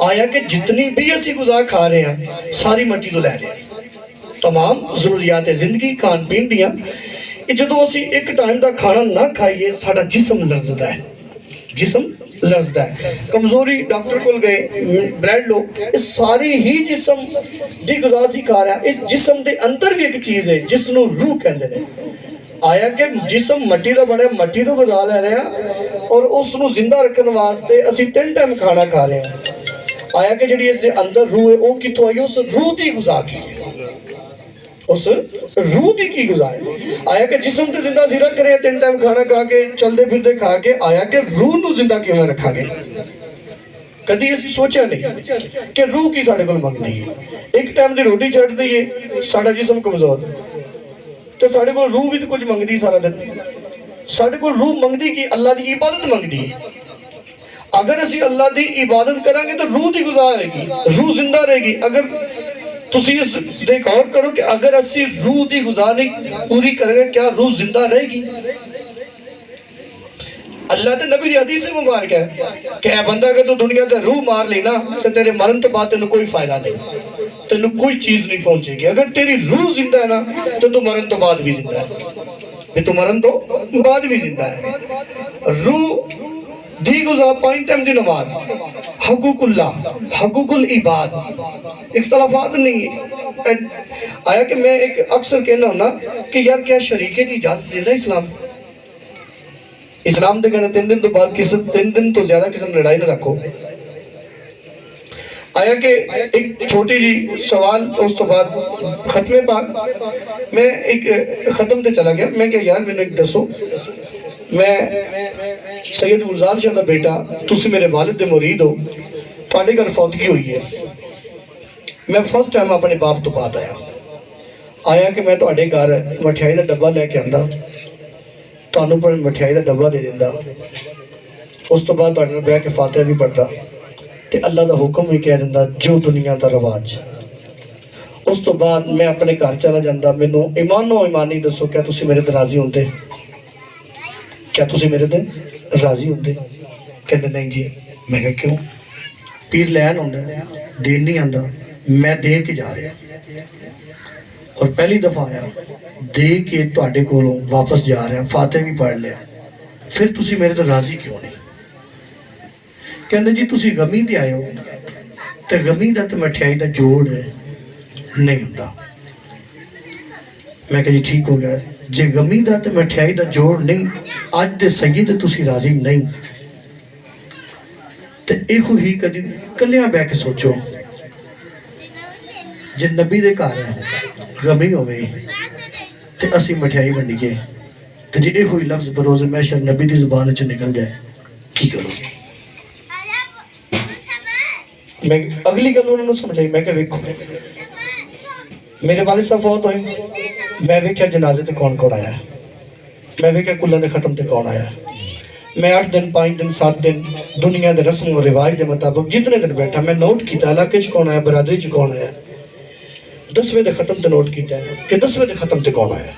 آیا کہ جتنی بھی اسی غذا کھا رہے ہیں ساری مٹی تو لے رہے ہیں. تمام ضروریات زندگی کھان پین دیاں جدو اسی ایک ٹائم دا کھانا نہ کھائیے ساڑا جسم لرزدہ ہے. جسم لرزدہ ہے. کمزوری ڈاکٹر کو گئے بلیڈ لو، اس ساری ہی جسم دی غذا سی کھا رہا ہے. اس جسم دے اندر بھی ایک چیز ہے جس نو روح کہندے نے. آیا کہ جسم مٹی دا بڑے مٹی تو غذا لے رہے ہیں اور اس نو زندہ رکھن واسطے اسی 3 ٹائم کھانا کھا رہے ہیں. آیا کہ جڑی اس دے اندر روح ہے وہ کتوں آئی، اس روح دی غذا کی ہے، اس روح دی کی غذا ہے. آیا کہ جسم تے زندہ سی رکھ رہے ہیں 3 ٹائم کھانا کھا کے چل دے پھر دے کھا کے. آیا کہ روح نو زندہ کیوں میں رکھا گے؟ کدی اسی سوچا نہیں کہ روح کی ساڑھے کل منگ دی ہے. ایک ٹائم دی روٹی چڑھ دی ہے ساڑھا جسم کمزور تو ساڑھے کل روح بھی تو کچھ منگ دی سارا دن. ساڑھے کل روح منگ دی کی اللہ دی عبادت منگ دی. اگر اسی اللہ دی عبادت کریں گے تو روح دی غذا رہے گی، روح زندہ رہے گی. اگر تسی اس دیکھ اور کرو کہ اگر اسی روح دی غذا نہیں پوری کریں گے کیا روح زندہ رہے گی؟ اللہ تے نبی دی حدیث مبارک ہے کہ اے بندہ اگر تو دنیا تے روح مار لینا تو تیرے مرن تو بات تینوں کوئی فائدہ نہیں، تینوں کوئی چیز نہیں پہنچے گی. اگر تیری روح زندہ ہے نا تو مرن تو بعد بھی زندہ ہے، تو مرن تو بعد بھی زندہ ہے. روح دی غذا 5 ٹائم دی نماز، حقوق اللہ، حقوق العباد، اختلافات نہیں. آیا کہ میں ایک اکثر کہنا ہونا کہ یار کیا شریکے کی اجازت دینا اسلام؟ اسلام دے کہنا 3 دن تو بعد 3 دن تو زیادہ قسم لڑائی نہ رکھو. آیا کہ ایک چھوٹی جی سوال اس تو بعد ختم پاک میں ایک ختم تے چلا گیا. میں کہ یار میں نے ایک دسو، میں سید گلزار شاہ دا بیٹا، تسی میرے والد دے مرید ہو، تھوڑے گھر فوتگی ہوئی ہے. میں فرسٹ ٹائم اپنے باپ تو بعد آیا کہ میں تھوڑے گھر مٹھائی دا ڈبہ لے کے آندا، تانوں پر مٹھائی دا ڈبہ دے دیندا، اس تو بعد تھوڑے بیٹھ کے فاتحہ بھی پڑھتا تے اللہ دا حکم بھی کہہ دیندا جو دنیا دا رواج. اس تو بعد میں اپنے گھر چلا جاندا. مینوں ایمانو ایمانی دسو کیا تسی میرے تے راضی ہوندے؟ کیا تسی میرے تے راضی ہوندے؟ کہندے نہیں جی. میں کہا کیوں؟ پیر لین ہوندا دین نہیں آندا، میں دے کے جا رہا اور پہلی دفعہ آیا دے کے تواڈے کولوں واپس جا رہا، فاتح بھی پڑھ لیا، پھر تسی میرے تے راضی کیوں نہیں؟ کہندے جی تسی غمی تے آئے ہو تے غمی دا تے مٹھائی دا جوڑ نہیں ہوندا. میں کہا جی ٹھیک ہو گیا. ਜੇ ਗਮੀ ਦਾ ਤੇ ਮਠਿਆਈ ਦਾ ਜੋੜ ਨਹੀਂ, ਅੱਜ ਦੇ ਸਈਦ ਤੁਸੀਂ ਰਾਜ਼ੀ ਨਹੀਂ, ਤੇ ਇਹੋ ਹੀ ਕਦੀ ਕੱਲਿਆਂ ਬਹਿ ਕੇ ਸੋਚੋ, ਜੇ ਨਬੀ ਦੇ ਘਰ ਗਮੀ ਹੋਵੇ ਤੇ ਅਸੀਂ ਮਠਿਆਈ ਵੰਡੀਏ, ਤੇ ਜੇ ਇਹੋ ਹੀ ਲਫ਼ਜ਼ ਬਰੋਜ਼ ਮਹਿਸ਼ਰ ਨਬੀ ਦੀ ਜ਼ੁਬਾਨ ਚ ਨਿਕਲ ਜਾਏ, ਕੀ ਕਰੋਗੇ? میں اگلی گل انہوں نے سمجھائی، میں کہ ویکھو میرے والد صاحب فوت ہوئے، میں ویکھیا جنازے تے کون کون آیا ہے، میں ویکھیا کلّاں دے ختم تے کون آیا ہے، میں 8 دن 5 دن 7 دن دنیا دے رسم و رواج دے مطابق جتنے دن بیٹھا میں نوٹ کیتا علاقے چ کون آیا، برادری چ کون آیا، 10ویں دے ختم تے نوٹ کیتا ہے کہ 10ویں دے ختم تے کون آیا۔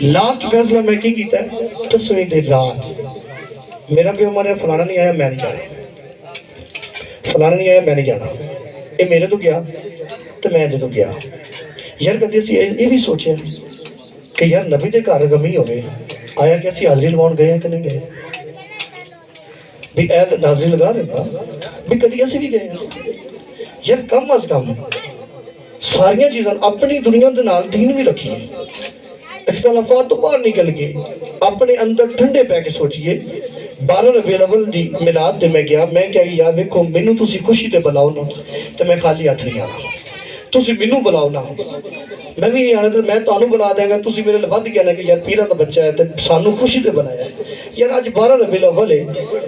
لاسٹ فیصلہ میں کی کیتا ہے 10ویں دے رات میرا پیو مریا، فلانا نہیں آیا میں نہیں جانا، فلانا نہیں آیا میں نہیں جانا، یہ میرے تو گیا تو میں دے تو گیا۔ یار کدی اسی یہ بھی سوچے کہ یار نبی دے گھر غمی ہوئے، آیا کہ اسی حاضری لگاؤن گئے ہیں کہ نہیں گئے؟ بھی اے حاضری لگا رہے ہیں بھی کدی اسی بھی گئے ہیں؟ یار کم از کم ساریاں چیزاں اپنی دنیا دے نال دین بھی رکھیے، اختلافات تو باہر نکل کے اپنے اندر ٹھنڈے پہ کے سوچئے۔ 12 ربیع الاول دی میلاد تے میں گیا، میں کہا یار ویکھو مینوں تسی خوشی تے بلاؤ نا تے میں خالی ہاتھ نہیں آنا، تسی مینوں بلاؤ نا میں بھی نہیں آنا تے میں تانوں بلا دیں گا، تسی میرے لفظ کہنا کہ یار پیرہ دا بچہ ہے تے سانوں خوشی تے بلایا ہے۔ یار آج 12 ربیع الاول ہے،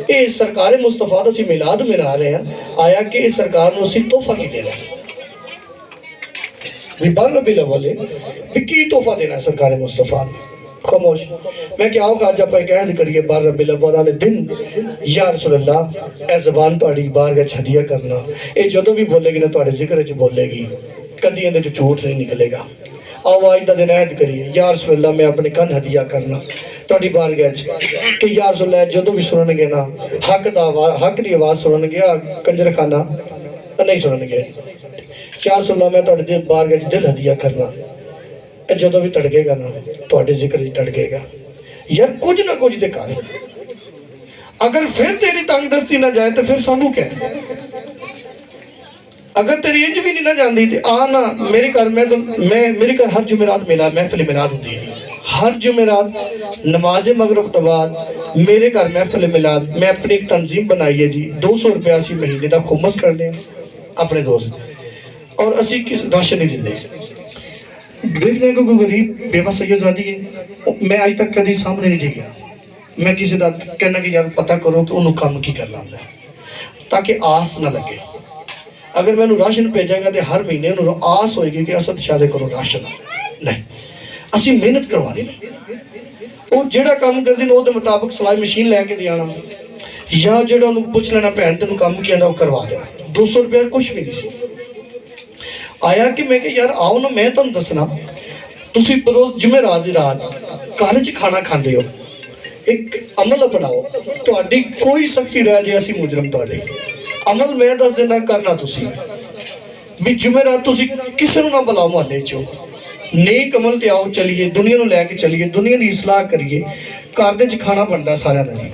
اے سرکار مصطفیٰ دا سی میلاد منا رہے ہیں، آیا کہ اس سرکار نو اسی تحفہ کی دینا ہے؟ 12 ربیع الاول ہے بھی کی تحفہ دینا ہے سرکار مصطفیٰ نے؟ خاموش۔ میں کیا ہوگا جب ایک عہد کریے 12 ربیع الاول والے دن، یا رسول اللہ اے زبان تہاڈی بارگاہ وچ ہدیہ کرنا، اے جدوں بھی بولے گی نا تہاڈے ذکر وچ بولے گی، کدی اندے وچ جھوٹ نہیں نکلے گا۔ آؤ آج دا دن عہد کریے، یا رسول اللہ میں اپنے کن ہدیہ کرنا تہاڈی بارگاہ وچ کہ یا رسول اللہ جدوں بھی سنن گے نا حق دی آواز سنن گے، کنجر خانہ نہیں سنن گے، یا رسول اللہ میں تہاڈے بارگاہ وچ دل ہدیہ کرنا، جدوں بھی تڑکے گا نا تہاڈے ذکر ہی تڑکے گا۔ یار کچھ نہ کچھ دے کر، اگر پھر تیری تنگ دستی نہ جائے تو پھر سانوں کیا ہے؟ اگر تیری انج بھی نہیں نہ جاندی تے آنا میرے گھر، میرے گھر ہر جمعرات میلاد محفل میلاد ہوندی ہے، ہر جمعرات نماز مغرب کے بعد میرے گھر محفل میلاد، میں اپنی ایک تنظیم بنائی ہے جی، 200 روپیہ اسی مہینے دا خمس کرنے ہیں اپنے دوست، اور اسی کس راشن نہیں دیندے۔ دیکھنے کو کوئی غریب بیوہ سیدزادی ہے، میں آج تک کدی سامنے نہیں گیا، میں کسی دا کہنا کہ یار پتہ کرو کہ انہوں کام کی کرنا ہے تاکہ آس نہ لگے۔ اگر میں انہوں راشن بھیجاں گا تو ہر مہینے انہوں آس ہوئے گی کہ اسد شادے کرو راشن نہیں، اسی محنت کروانی نہیں، وہ جیڑا کام کر دیں وہ دے مطابق سلائی مشین لے کے دیانا، یا جیڑا انہوں پوچھ لینا پہن تے انہوں کام کیا نا وہ کروا دینا، 200 روپیہ کچھ بھی نہیں سی۔ آیا کہ میں کہ یار آؤ نا میں تم دسنا، تسی بروز جمعرات دی رات کالج کھانا کھاندے ہو، ایک عمل اپناؤ، تو آڈی کوئی سختی رہ جائے اسی مجرم تو آڈی عمل میں دس دینا کرنا تسی بھی جمعرات تسی کسے نہ بلاؤ محلے چو، نیک عمل تے آؤ چلیے، دنیا نو لے کے چلیے، دنیا دی اصلاح کریے، کاردے چ کھانا بندا سارے نہیں،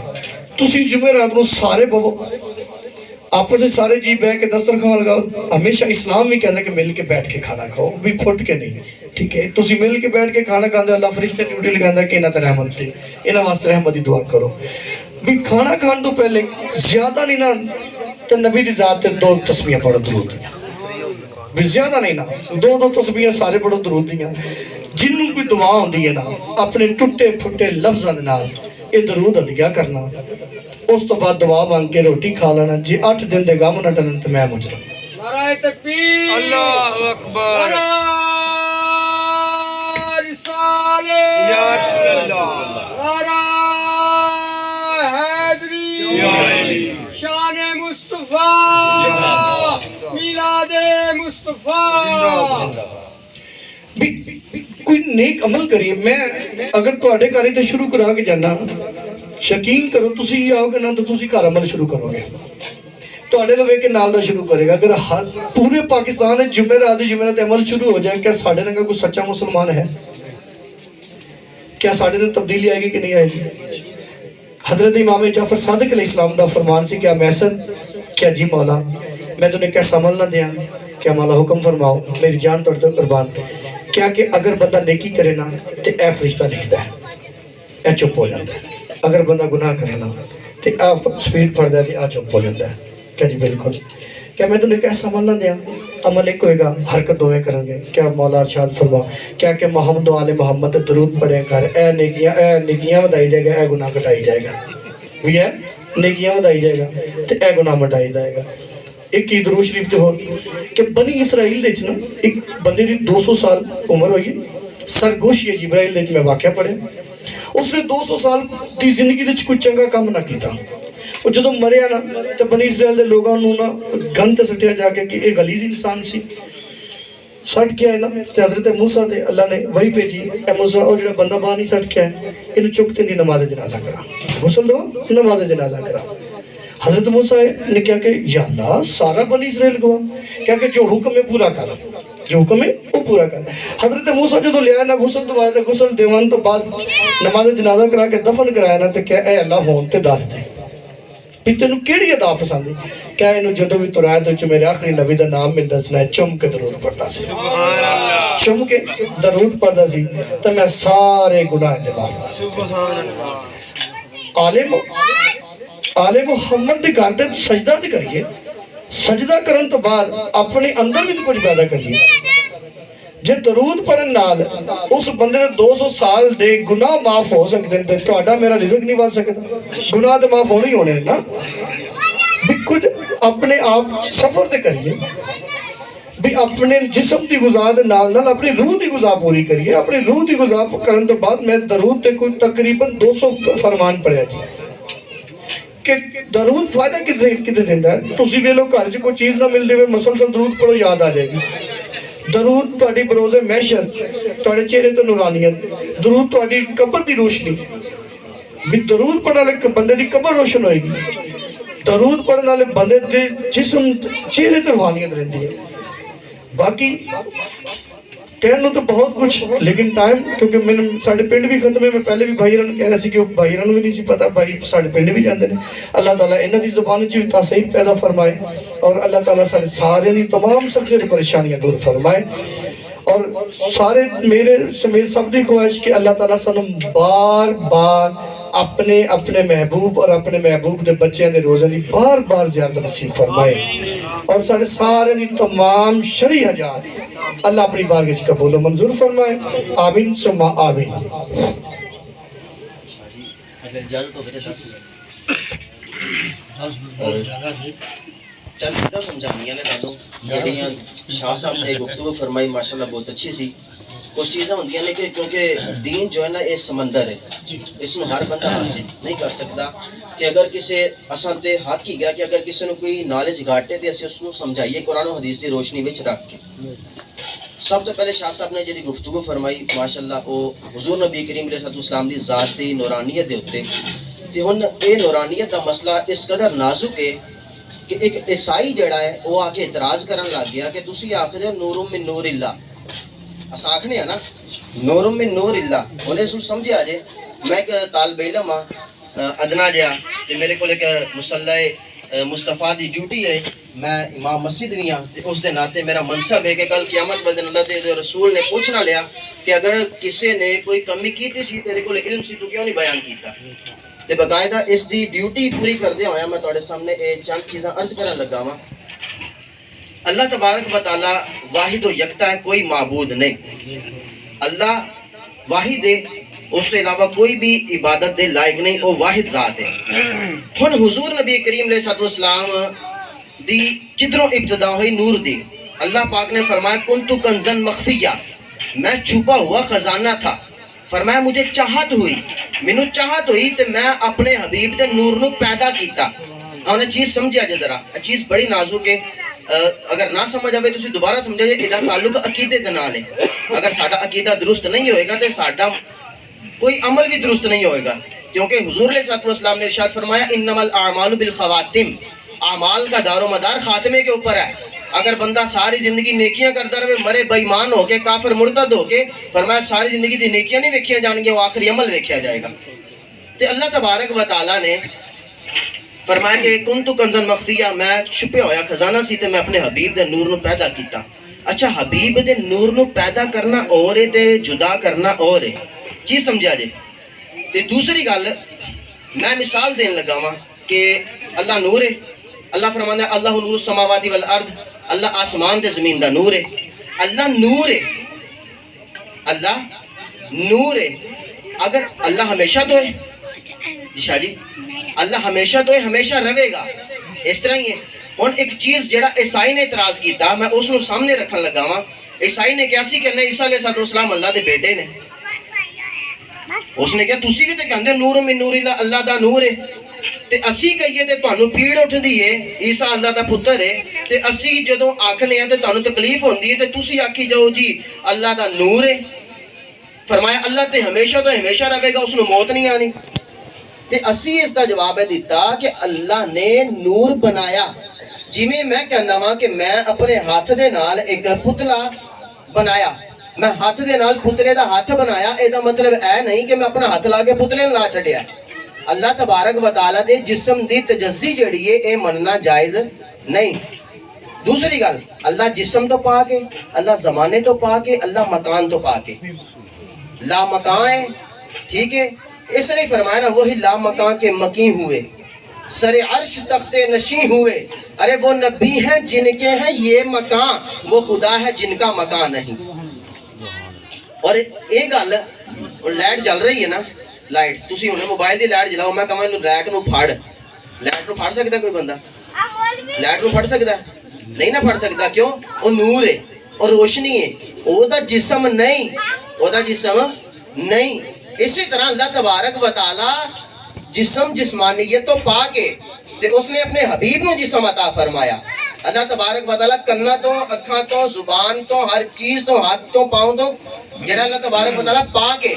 تسی جمعرات نو سارے بہو آپس سے سارے جی بیٹھ کے دسترخوان لگاؤ، ہمیشہ اسلام بھی کہنا کہ مل کے بیٹھ کے کھانا کھاؤ، بھی پھٹ کے نہیں، ٹھیک ہے؟ تسی مل کے بیٹھ کے کھانا کھاندے، اللہ فرشتے ڈیوٹی لگاندا کہ انہاں تے رحمت دے، انہاں واسطے رحمت دی دعا کرو، بھی کھانا کھان تو پہلے زیادہ نہیں نا تے نبی دی ذات تے 2 تسبیحاں پڑھو درود دیاں، بھی زیادہ نہیں نا 2 تسبیحاں سارے پڑھو درود دیاں، جنوں کوئی دعا ہوندی ہے نا اپنے ٹوٹے پھٹے لفظاں دے نال اے درود ادیا کرنا، اس تو بعد دعا مانگ کے روٹی کھا لینا، جی 8 دن دے غم نہ ٹلن تے میں مجرم۔ نعرہ تکبیر، اللہ اکبر، نعرہ رسالت، یا رسول اللہ، نعرہ حیدری، شان مصطفیٰ، میلاد مصطفیٰ۔ کوئی نیک عمل کریے، میں اگر تواڈے گھر تے شروع کرا کے جانا، یقین کرو تسی آؤ گے نا تو تسی گھر عمل شروع کرو گے، تواڈے لوے کے نال دا شروع کرے گا۔ اگر پورے پاکستان میں جمعرات عمل شروع ہو جائے، کیا ساڑھے رنگا کوئی سچا مسلمان ہے؟ کیا ساڑھے دن تبدیلی آئے گی کہ نہیں آئے گی؟ حضرت امام جعفر صادق علیہ السلام دا فرمان سی، کیا میسر، کیا جی مولا میں تنہیں کیسا عمل نہ دیاں، کیا مولا حکم فرماؤ، میری جان توڑ دو قربان، کیا کہ اگر بندہ نیکی کرے نا تو اے فرشتہ لکھتا ہے، اے چپ ہو جاتا ہے، اگر بندہ گناہ کرے نا تو اے سپیڈ پڑھتا ہے تو اے چپ ہو جاتا ہے۔ کیا جی بالکل، کیا میں تمہیں کیسا عمل نہ دیا؟ عمل ایک ہوئے گا، حرکت دوئے کریں گے۔ کیا مولا ارشاد فرما، کیا کہ محمد و آل محمد درود پڑھے کر، اے نیکیاں ودائی جائے گا، اے گناہ کٹائی جائے گا، بھی ہے نیکیاں ودائی جائے گا تو اے گناہ مٹائی جائے گا۔ ایک ہی درود شریف جو ہو کہ بنی اسرائیل دیچ نا ایک بندے دی 200 سال عمر ہوئی، سرگوشی جبرائیل دیچ میں واقعہ پڑھے، اس نے 200 سال دی زندگی دیچ کوئی چنگا کام نہ کیتا۔ وہ جدو مریا نا تو بنی اسرائیل دے لوگاں نو نا گن تے سٹیا جا کے کہ ایک غلیظ انسان سی، سٹ کیا ہے نا تے حضرت موسیٰ دے اللہ نے وہی بھیجی، اے موسیٰ او جڑا بندہ باہر نہیں سٹ کیا ہے انہوں چکتے دی نماز جنازہ کرا، غسل دو نماز جنازہ کرا۔ حضرت موسیٰ نے کیا کہ یا اللہ سارا بنی اسرائیل کو کیا کہ جو حکم ہے پورا کر، جو حکم ہے وہ پورا کر۔ حضرت موسیٰ جو لیا نا غسل دوایا تھا، غسل دیوان تو بعد نماز جنازہ کرا کے دفن کرایا نا تو کیا اے اللہ ہون تے دس دے بھی تینوں کیڑی ادا پسند ہے؟ کیا انہوں جدو بھی ترایا تو میرے آخری نبی دا نام ملتا سنا ہے، چم کے درود پڑھتا سی، چم کے درود پڑھتا سی تو میں سارے گناہ دے معاف۔ آل محمد دے گھر دے سجدہ تے کریے، سجدہ کرن تو بعد اپنے اندر بھی تو کچھ پیدا کریے۔ جے درود پڑھن نال اس بندے دے 200 سال دے گناہ معاف ہو سکتے ہیں تو آڈا میرا رزق نہیں بات سکتا، گناہ تے معاف ہونے ہونے نا بھی کچھ اپنے آپ سفر تے کریے، بھی اپنے جسم دی غذا دے نال نال اپنی روح دی غذا پوری کریے۔ اپنی روح دی غذا کرن تو بعد میں درود تے کوئی تقریباً 200 فرمان پڑھیا جی کہ درود فائدہ کتے دیندہ ہے۔ تو اسی ویلو گھر جو کوئی چیز نہ مل دے مسلسل درود پڑھو یاد آ جائے گی۔ درود تہاڈی بروز محشر، تہاڈے چہرے تے نورانیت، درود تہاڈی قبر دی روشنی، بھی درود پڑھنے والے بندے دی قبر روشن ہوئے گی، درود پڑھنے والے بندے دے جسم چہرے تے روحانیت رہتی ہے۔ باقی کہنے تو بہت کچھ لیکن ٹائم کیونکہ میں ساڑھے پنڈ بھی ختم ہے، میں پہلے بھی بھائی رن کہہ رہا سی کہ بھائی رن بھی نہیں سی پتا، بھائی ساڑھے پنڈ بھی جاندے ہیں۔ اللہ تعالیٰ انہاں دی زبان چیز تاثیر پیدا فرمائے اور اللہ تعالیٰ ساڑھے سارے دی تمام سخت پریشانیاں دور فرمائے اور سارے میرے سمیت سب دی خواہش کہ اللہ تعالیٰ سانوں بار بار اپنے محبوب اور اپنے محبوب دے بچیاں دے روزے دی بار بار زیارت نصیب فرمائے اور سارے سارے دی تمام شرعی حاجات اللہ اپنی بارگاہ وچ قبول و منظور فرمائے۔ آمین ثم آمین۔ اگر اجازت ہو چند چیزاں سمجھانیاں نے تانوں جڑیاں شاہ صاحب نے گفتگو فرمائی ماشاءاللہ بہت اچھی سی۔ کچھ چیزاں ہوندیاں نے کہ کیونکہ دین جو ہے نا یہ سمندر ہے، اس میں ہر بندہ حاصل نہیں کر سکتا کہ اگر کسی اساں تے حق ہی گیا کہ اگر کسی نے کوئی نالج گھاٹے تے اسی اس کو سمجھائیے قرآن و حدیث دی روشنی وچ رکھ کے۔ سب تو پہلے شاہ صاحب نے جڑی گفتگو فرمائی ماشاءاللہ وہ حضور نبی کریم علیہ السلام دی ذات دی نورانیت دے اوتے تے ہن اے نورانیت دا مسئلہ اس قدر نازک ہے کہ ایک عیسائی جڑا ہے وہ آ کے اعتراض کرن لگ گیا کہ تسی آکھدے نور من نور اللہ، اساں آکھنے ہیں نا نور من نور اللہ، انہیں سن سمجھے آجے میں ایک طالب علم ہاں ادنا جہا تے میرے کو ایک مصلی مصطفیٰ دی ڈیوٹی ہے، میں امام مسجد بھی ہاں تے اس دے ناتے میرا منصب ہے کہ کل قیامت والے دن اللہ دے رسول نے پوچھنا لیا کہ اگر کسی نے کوئی کمی کیتی سی تیرے کو علم سی تو کیوں نہیں بیان کیتا، تے باقاعدہ اس دی ڈیوٹی پوری کردے ہویا میں تواڈے سامنے چند چیزاں عرض کرن لگا ہاں۔ اللہ تبارک و تعالی واحد و یکتا ہے، کوئی معبود نہیں، اللہ واحد ہے، اس کے علاوہ کوئی بھی عبادت دے لائق نہیں، وہ واحد ذات ہے۔ ہن حضور نبی کریم علیہ السلام دی کدھروں ابتدا ہوئی نور دی، اللہ پاک نے فرمایا کنتو کنزن مخفیہ، میں چھپا ہوا خزانہ تھا، فرمایا مجھے چاہت ہوئی، مینوں چاہت ہوئی تے میں اپنے حبیب دے نور نو پیدا کیتا۔ انہیں چیز سمجھا جائے ذرا، چیز بڑی نازک ہے، اگر نہ سمجھ آئے تو دوبارہ سمجھا جائے، ادھا تعلق عقیدے دے نال ہے۔ اگر ساڈا عقیدہ درست نہیں ہوئے گا تو ساڈا کوئی عمل بھی درست نہیں ہوئے گا، کیونکہ حضور علیہ السلام نے ارشاد فرمایا انما الاعمال بالخواتم، اعمال کا دار و مدار خاتمے کے اوپر ہے۔ اگر بندہ ساری زندگی نیکیاں کرتا رہے، مرے بے ایمان ہو کے کافر مرتد ہو کے، فرمایا ساری زندگی دی نیکیاں نہیں ویکھیاں جان گیا، وہ آخری عمل ویکھیا جائے گا۔ تو اللہ تبارک و تعالیٰ نے فرمایا کہ کنتو کنزن مخفیہ، میں چھپے ہویا خزانہ سی تے میں اپنے حبیب دے نور نو پیدا کیتا۔ اچھا حبیب دے نور نو پیدا کرنا اور ہے تے جدا کرنا اور ہے، چیز سمجھا جے. تے دوسری گل میں مثال دین لگا ہاں کہ اللہ نور ہے. اللہ فرماندا ہے اللہ نور السماوات والارض، اللہ آسمان تے زمین دا نور ہے. اللہ نور ہے، اللہ نور ہے. اگر اللہ ہمیشہ تو ہے جی شاہ جی، اللہ ہمیشہ تو ہے، ہمیشہ رہے گا، اس طرح ہی ہے. اور ایک چیز جڑا عیسائی نے اعتراض کیتا میں اس نو سامنے رکھن لگا ہاں. عیسائی نے کیا سی کہ عیسیٰ علیہ السلام اللہ دے بیٹے نے. اس نے کہا تسی بھی تے کہندے نور من نور اللہ، اللہ دا نور ہے. تے اسی کہیے تے تانوں پیڑ اٹھدی ہے عیسیٰ اللہ دا پتر ہے، تے اسی جدوں آکھنے ہیں تے تانوں تکلیف ہوندی ہے تے تسی آکھی جاؤ جی اللہ دا نور ہے. فرمایا اللہ تے ہمیشہ تو ہمیشہ رہے گا، اس نو موت نہیں آنی. تے اسی اس دا جواب ہے دیتا کہ اللہ نے نور بنایا. جی میں کہنا ہاں کہ میں اپنے ہاتھ دے نال ایک پتلا بنایا، میں ہاتھ دے نال پتلے دا ہاتھ بنایا، اے دا مطلب اے نہیں کہ میں اپنا ہاتھ لا کے پتلے نہ چھڈیا. اللہ تبارک و تعالیٰ دے جسم دی تجزی جڑی ہے اے مننا جائز نہیں. دوسری گل اللہ جسم تو پاک ہے، اللہ زمانے تو پاک ہے، اللہ مکان تو پاک ہے، لا مکان ہے. ٹھیک ہے، اس لیے فرمایا نا وہی لا مکان کے مکی ہوئے، سر عرش تخت نشیں ہوئے. ارے وہ نبی ہیں جن کے ہیں یہ مکان، وہ خدا ہے جن کا مکان نہیں. اور ایک گل لائٹ چل رہی ہے نا، لائٹ تسی ہونے موبائل دی لائٹ جلاؤ، میں کہاں لائٹ نو پھاڑ، لائٹ نو پھاڑ سکتا کوئی بندہ؟ لائٹ نو پھاڑ سکتا نہیں نہ پھاڑ سکتا. کیوں؟ وہ نور ہے اور روشنی ہے، وہ دا جسم نہیں، وہ دا جسم نہیں. اسی طرح اللہ تبارک و تعالی جسم جسمانیت تو پاک ہے، تے اس نے اپنے حبیب نو جسم عطا فرمایا. اللہ تبارک و تعالی کنا تو، اکھاں تو، زبان تو، ہر چیز تو، ہاتھ تو، پاؤں تو، جڑا اللہ تبارک و تعالی پاک ہے.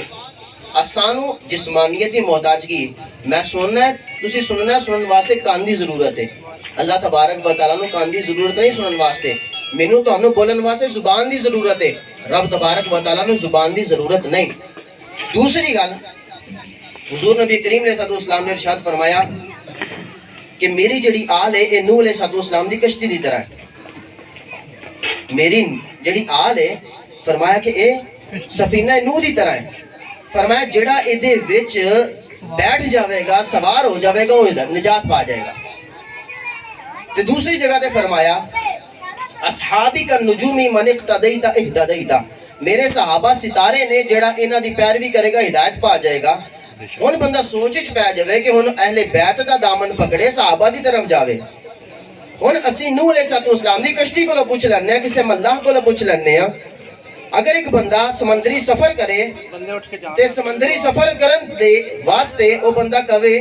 آسانو جسمانیت کی محتاجگی میں سننا ہے، تسی سننا ہے، سنن واسطے کان دی ضرورت ہے. اللہ تبارک و تعالیٰ نو کان دی ضرورت نہیں سنن واسطے، مینوں تانوں بولن واسطے زبان دی ضرورت ہے. رب تبارک و تعالیٰ نو زبان دی ضرورت نہیں. دوسری گل حضور نبی کریم علیہ السلام نے ارشاد فرمایا کہ میری جڑی آل ہے اے نوح علیہ السلام دی کشتی دی طرح ہے. میری جڑی آل ہے فرمایا کہ اے سفینہ نوح دی طرح ہے. فرمایا جڑا اے دے وچ بیٹھ جاوے گا، سوار ہو جاوے گا، وہ نجات پا جائے گا. تو دوسری جگہ تے فرمایا اصحابی کا نجومی من اقتدیتا اہتدیتا، میرے صحابہ ستارے نے جڑا انہاں دی پیروی کرے گا ہدایت پا جائے گا. ہن بندہ سوچ وچ پے جاوے کہ ہن اہل بیت دا دامن پکڑے صحابہ دی طرف جاوے. ہن اسی نوح علیہ السلام دی کشتی کو پوچھ لینے ہیں، کسے ملاح کو پوچھ لینے ہیں. اگر ایک بندہ سمندری سفر کرے تے سمندری سفر کرن دے واسطے او بندہ کہے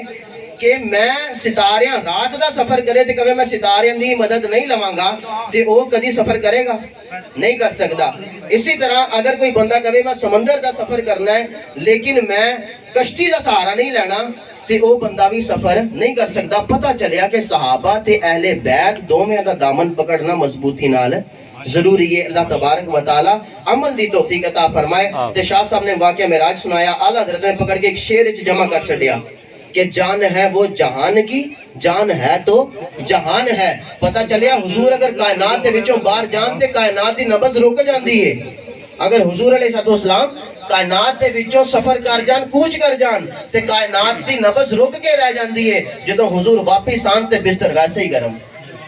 کہ میں ستاریاں رات دا سفر کرے تے کہے میں ستاریاں دی مدد نہیں لواں گا تے او کدی سفر کرے گا؟ نہیں کر سکتا. اسی طرح اگر کوئی بندہ کہے میں سمندر دا سفر کرنا ہے لیکن میں کشتی دا سہارا نہیں لینا تے او بندہ بھی سفر نہیں کر سکتا. پتہ چلیا کہ صحابہ تے اہل بیت دوویں دا دامن پکڑنا مضبوطی نال ضروری ہے. اللہ تبارک و تعالیٰ عمل دی توفیق عطا فرمائے. تے شاہ صاحب نے واقعہ معراج سنایا، اعلیٰ حضرت نے پکڑ کے ایک شعر وچ جمع کر چھڈیا کہ جان ہے وہ جہان کی، جان ہے تو جہان ہے. پتہ چلیا حضور اگر کائنات دے وچوں باہر جان تے کائنات دی نبض رک جاندی ہے. اگر حضور علیہ السلام کائنات دے وچوں سفر کر جان، کوچ کر جان تے کائنات دی نبض رک کے رہ جاندی ہے. جدوں حضور واپس آن تے بستر ویسے ہی گرم،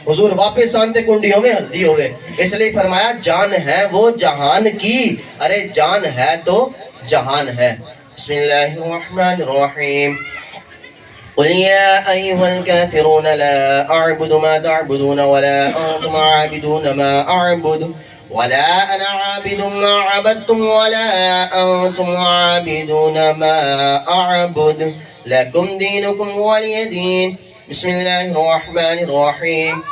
حضور واپس آنتے کنڈیوں میں ہلدی ہوئے. اس لیے فرمایا جان ہے وہ جہان کی، ارے جان ہے تو جہان ہے. بسم اللہ الرحمن الرحیم. قل يا أيها الكافرون لا أعبد ما تعبدون ولا أنتم عابدون ما أعبد ولا أنا عابد ما عبدتم ولا أنتم عابدون ما أعبد لكم دينكم ولي دين. بسم الله الرحمن الرحيم.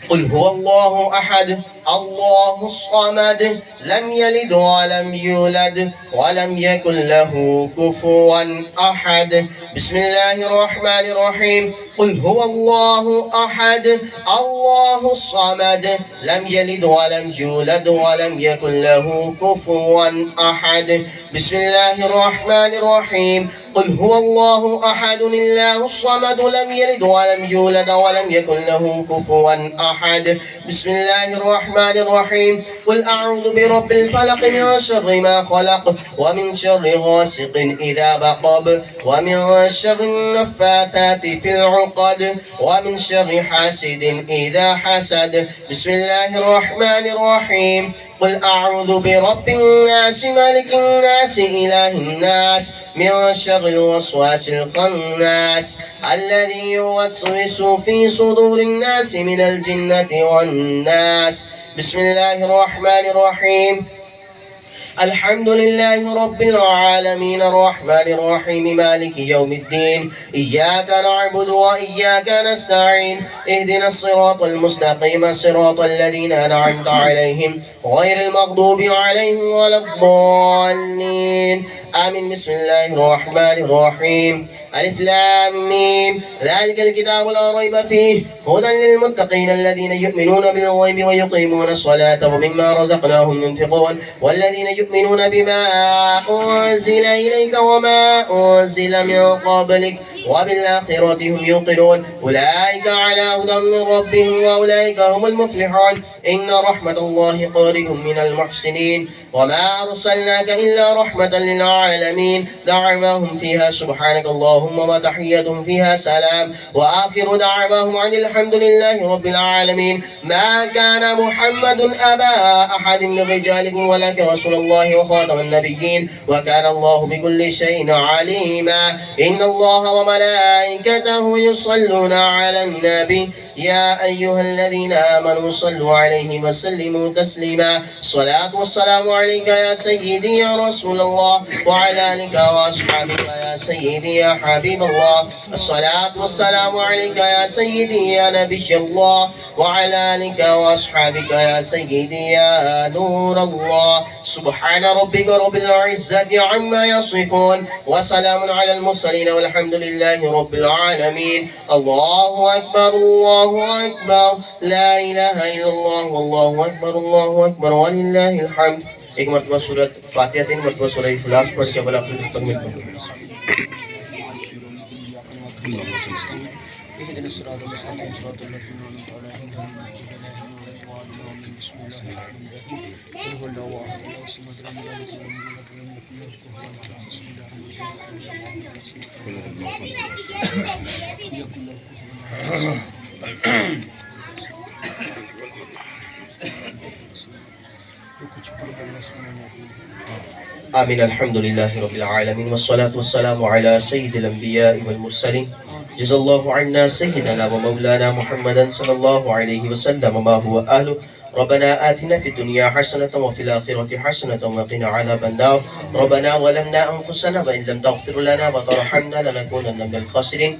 قل هو الله أحد الله الصمد لم يلد ولم يولد ولم يكن له كفوا أحد. بسم الله الرحمن الرحيم. قل هو الله أحد الله الصمد لم يلد ولم يولد ولم يكن له كفوا أحد. بسم الله الرحمن الرحيم. قل هو الله أحد الله الصمد لم يلد ولم يولد ولم يكن له كفوا أحد. بسم الله الرحمن الرحمن الرحيم قل أعوذ برب الفلق من شر ما خلق ومن شر غاسق إذا وقب ومن شر النفاثات في العقد ومن شر حاسد إذا حسد بسم الله الرحمن الرحيم قل أعوذ برب الناس ملك الناس إله الناس من شر الوسواس الخناس الذي يوسوس في صدور الناس من الجنة والناس بسم الله الرحمن الرحيم الحمد لله رب العالمين الرحمن الرحيم مالك يوم الدين إياك نعبد وإياك نستعين اهدنا الصراط المستقيم صراط الذين أنعمت عليهم غير المغضوب عليهم ولا الضالين آمين بسم الله الرحمن الرحيم ألف لام ميم ذلك الكتاب لا ريب فيه هدى للمتقين الذين يؤمنون بالغيب ويقيمون الصلاة ومما رزقناهم ينفقون والذين يؤمنون بما أنزل إليك وما أنزل من قبلك وبالآخرة هم يوقنون أولئك على هدى من ربهم وأولئك هم المفلحون إن رحمة الله قريب من المحسنين وما أرسلناك إلا رحمة للعالمين دعواهم فيها سبحانك اللهم وتحيتهم فيها سلام وآخر دعواهم عن الحمد لله رب العالمين ما كان محمد أبا أحد من رجالكم ولكن رسول الله وخاتم النبيين وكان الله بكل شيء عليما إن الله وملائكته يصلون على النبي يا أيها الذين آمنوا صلوا عليه وسلموا تسليما الصلاة والسلام عليك يا سيدي يا رسول الله وعلى آلك وأصحابك يا سيدي يا حبيب الله الصلاة والسلام عليك يا سيدي يا نبي الله وعلى آلك وأصحابك يا سيدي يا نور الله سبحان ربك رب العزة عما يصفون وسلام على المرسلين والحمد لله رب العالمين الله أكبر الله أكبر لا إله إلا الله والله أكبر ولله الحمد ایک مرتبہ سورت فاتحہ 3 مرتبہ سورہ اخلاص پڑھ کے بلا اپنی تکمیل کریں اهدنا الصراط المستقيم صراط الذين أنعمت عليهم غير المغضوب عليهم بسم الله الرحمن الرحيم قل هو الله أحد الله الصمد لم يلد ولم يولد ولم يكن له كفوا أحد بسم الله الرحمن الرحيم آمين الحمد لله رب العالمين والصلاة والسلام على سيد الأنبياء والمرسلين جزا الله عنا سيدنا ومولانا محمدا صلى الله عليه وسلم ما هو أهله ربنا آتنا في الدنيا حسنة وفي الآخرة حسنة وقنا عذاب النار ربنا ظلمنا أنفسنا وإن لم تغفر لنا وترحمنا لنكونن من الخاسرين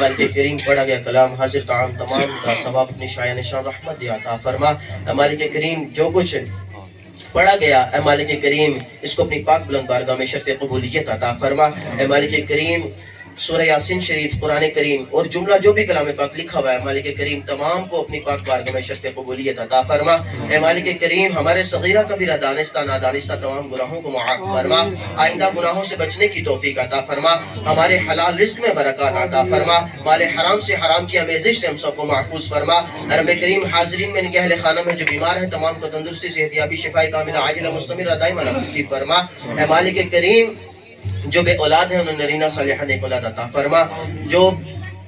بلکہ کریم پڑھا گیا کلام حاضر تعام تمام کا ثواب اپنی شایع نشان رحمت دیا عطا فرما اے مالک کریم جو کچھ پڑھا گیا اے مالک کریم اس کو اپنی پاک بلند بارگاہ میں شرف قبولیت عطا فرما اے مالک کریم سورہ یاسین شریف قرآن کریم اور جملہ جو بھی کلام پاک لکھا ہوا ہے مالک کریم تمام کو اپنی پاک بارگاہ میں شرف قبولیت عطا فرما اے مالک کریم ہمارے صغیرہ کبیرہ دانستہ نادانستہ تمام گناہوں کو معاف فرما آئندہ گناہوں سے بچنے کی توفیق عطا فرما ہمارے حلال رزق میں برکات عطا فرما مال حرام سے حرام کی آمیزش سے ہم سب کو محفوظ فرما رب کریم حاضرین میں ان کے اہل خانہ میں جو بیمار ہیں تمام کو تندرستی صحت یابی شفاء کاملہ عاجلہ مستمرہ دائمہ نصیب فرما اے مالک کریم جو بے اولاد ہیں انہیں نرینہ صالحہ نیک اولاد عطا فرما جو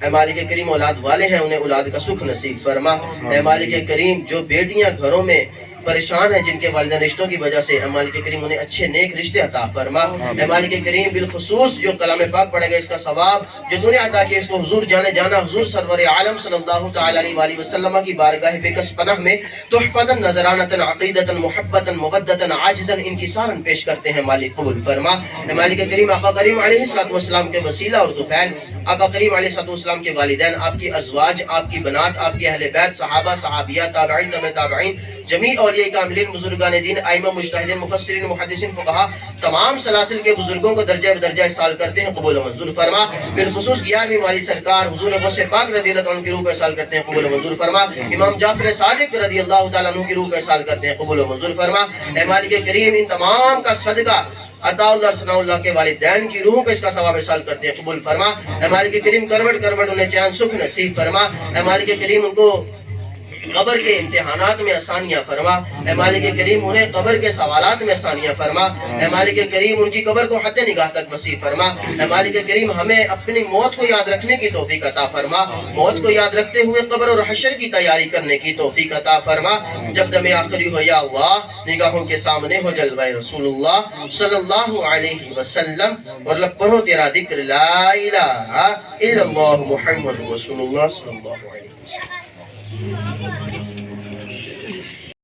اے مالک کریم اولاد والے ہیں انہیں اولاد کا سکھ نصیب فرما اے مالک کریم جو بیٹیاں گھروں میں پریشان ہیں جن کے والدین رشتوں کی وجہ سے اے مالک کریم انہیں اچھے نیک رشتے عطا فرما اے مالک کریم بالخصوص جو کلام پاک پڑھے گا اس کا ثواب جو تو نے عطا کیا اس کو حضور جانے جانا حضور سرور عالم صلی اللہ تعالی علیہ وآلہ وسلم کی بارگاہ بکس پناہ میں تحفتا نظرانتا عقیدتا محبتا مودتا عاجزا انکسارا پیش کرتے ہیں مالک قبول فرما اے مالک کریم آقا کریم علیہ السلام کے وسیلہ اور طفیل آقا کریم علیہ السلام کے والدین آپ کی ازواج آپ کی بنات آپ کے اہل بیت صحابہ صحابیات تابعین تبع تابعین جمیع اولیاء کاملین بزرگان دین ائمہ مجتہدین مفسرین محدثین فقہا تمام سلاسل کے بزرگوں کو درجہ بدرجہ احسال کرتے ہیں قبول و منظور فرما بالخصوص 11ویں والی سرکار حضور غوث پاک رضی اللہ عنہ کی روح کو احسال کرتے ہیں قبول و منظور فرما امام جعفر صادق رضی اللہ تعالیٰ عنہ کی روح کو احسال کرتے ہیں قبول و منظور فرما اے مالک کریم ان تمام کا صدقہ عطا اللہ ثناء اللہ کے والدین کی روحوں کو اس کا ثواب احسال کرتے ہیں قبول فرما اے مالک کریم کروٹ کروٹ انہیں چین سکھ نصیب فرما اے مالک کریم ان کو قبر کے امتحانات میں آسانیاں فرما، اے مالک کریم انہیں قبر کے سوالات میں آسانیاں فرما، اے مالک کریم ان کی قبر کو حد نگاہ تک وسیع فرما، اے مالک کریم ہمیں اپنی موت کو یاد رکھنے کی توفیق عطا فرما، موت کو یاد رکھتے ہوئے قبر اور حشر کی تیاری کرنے کی توفیق عطا فرما، جب دم آخری ہو یا اللہ نگاہوں کے سامنے ہو جلوہ رسول اللہ صلی اللہ علیہ وسلم، اور لب پڑھو تیرا ذکر لا الہ الا اللہ محمد رسول اللہ صلی اللہ علیہ وسلم۔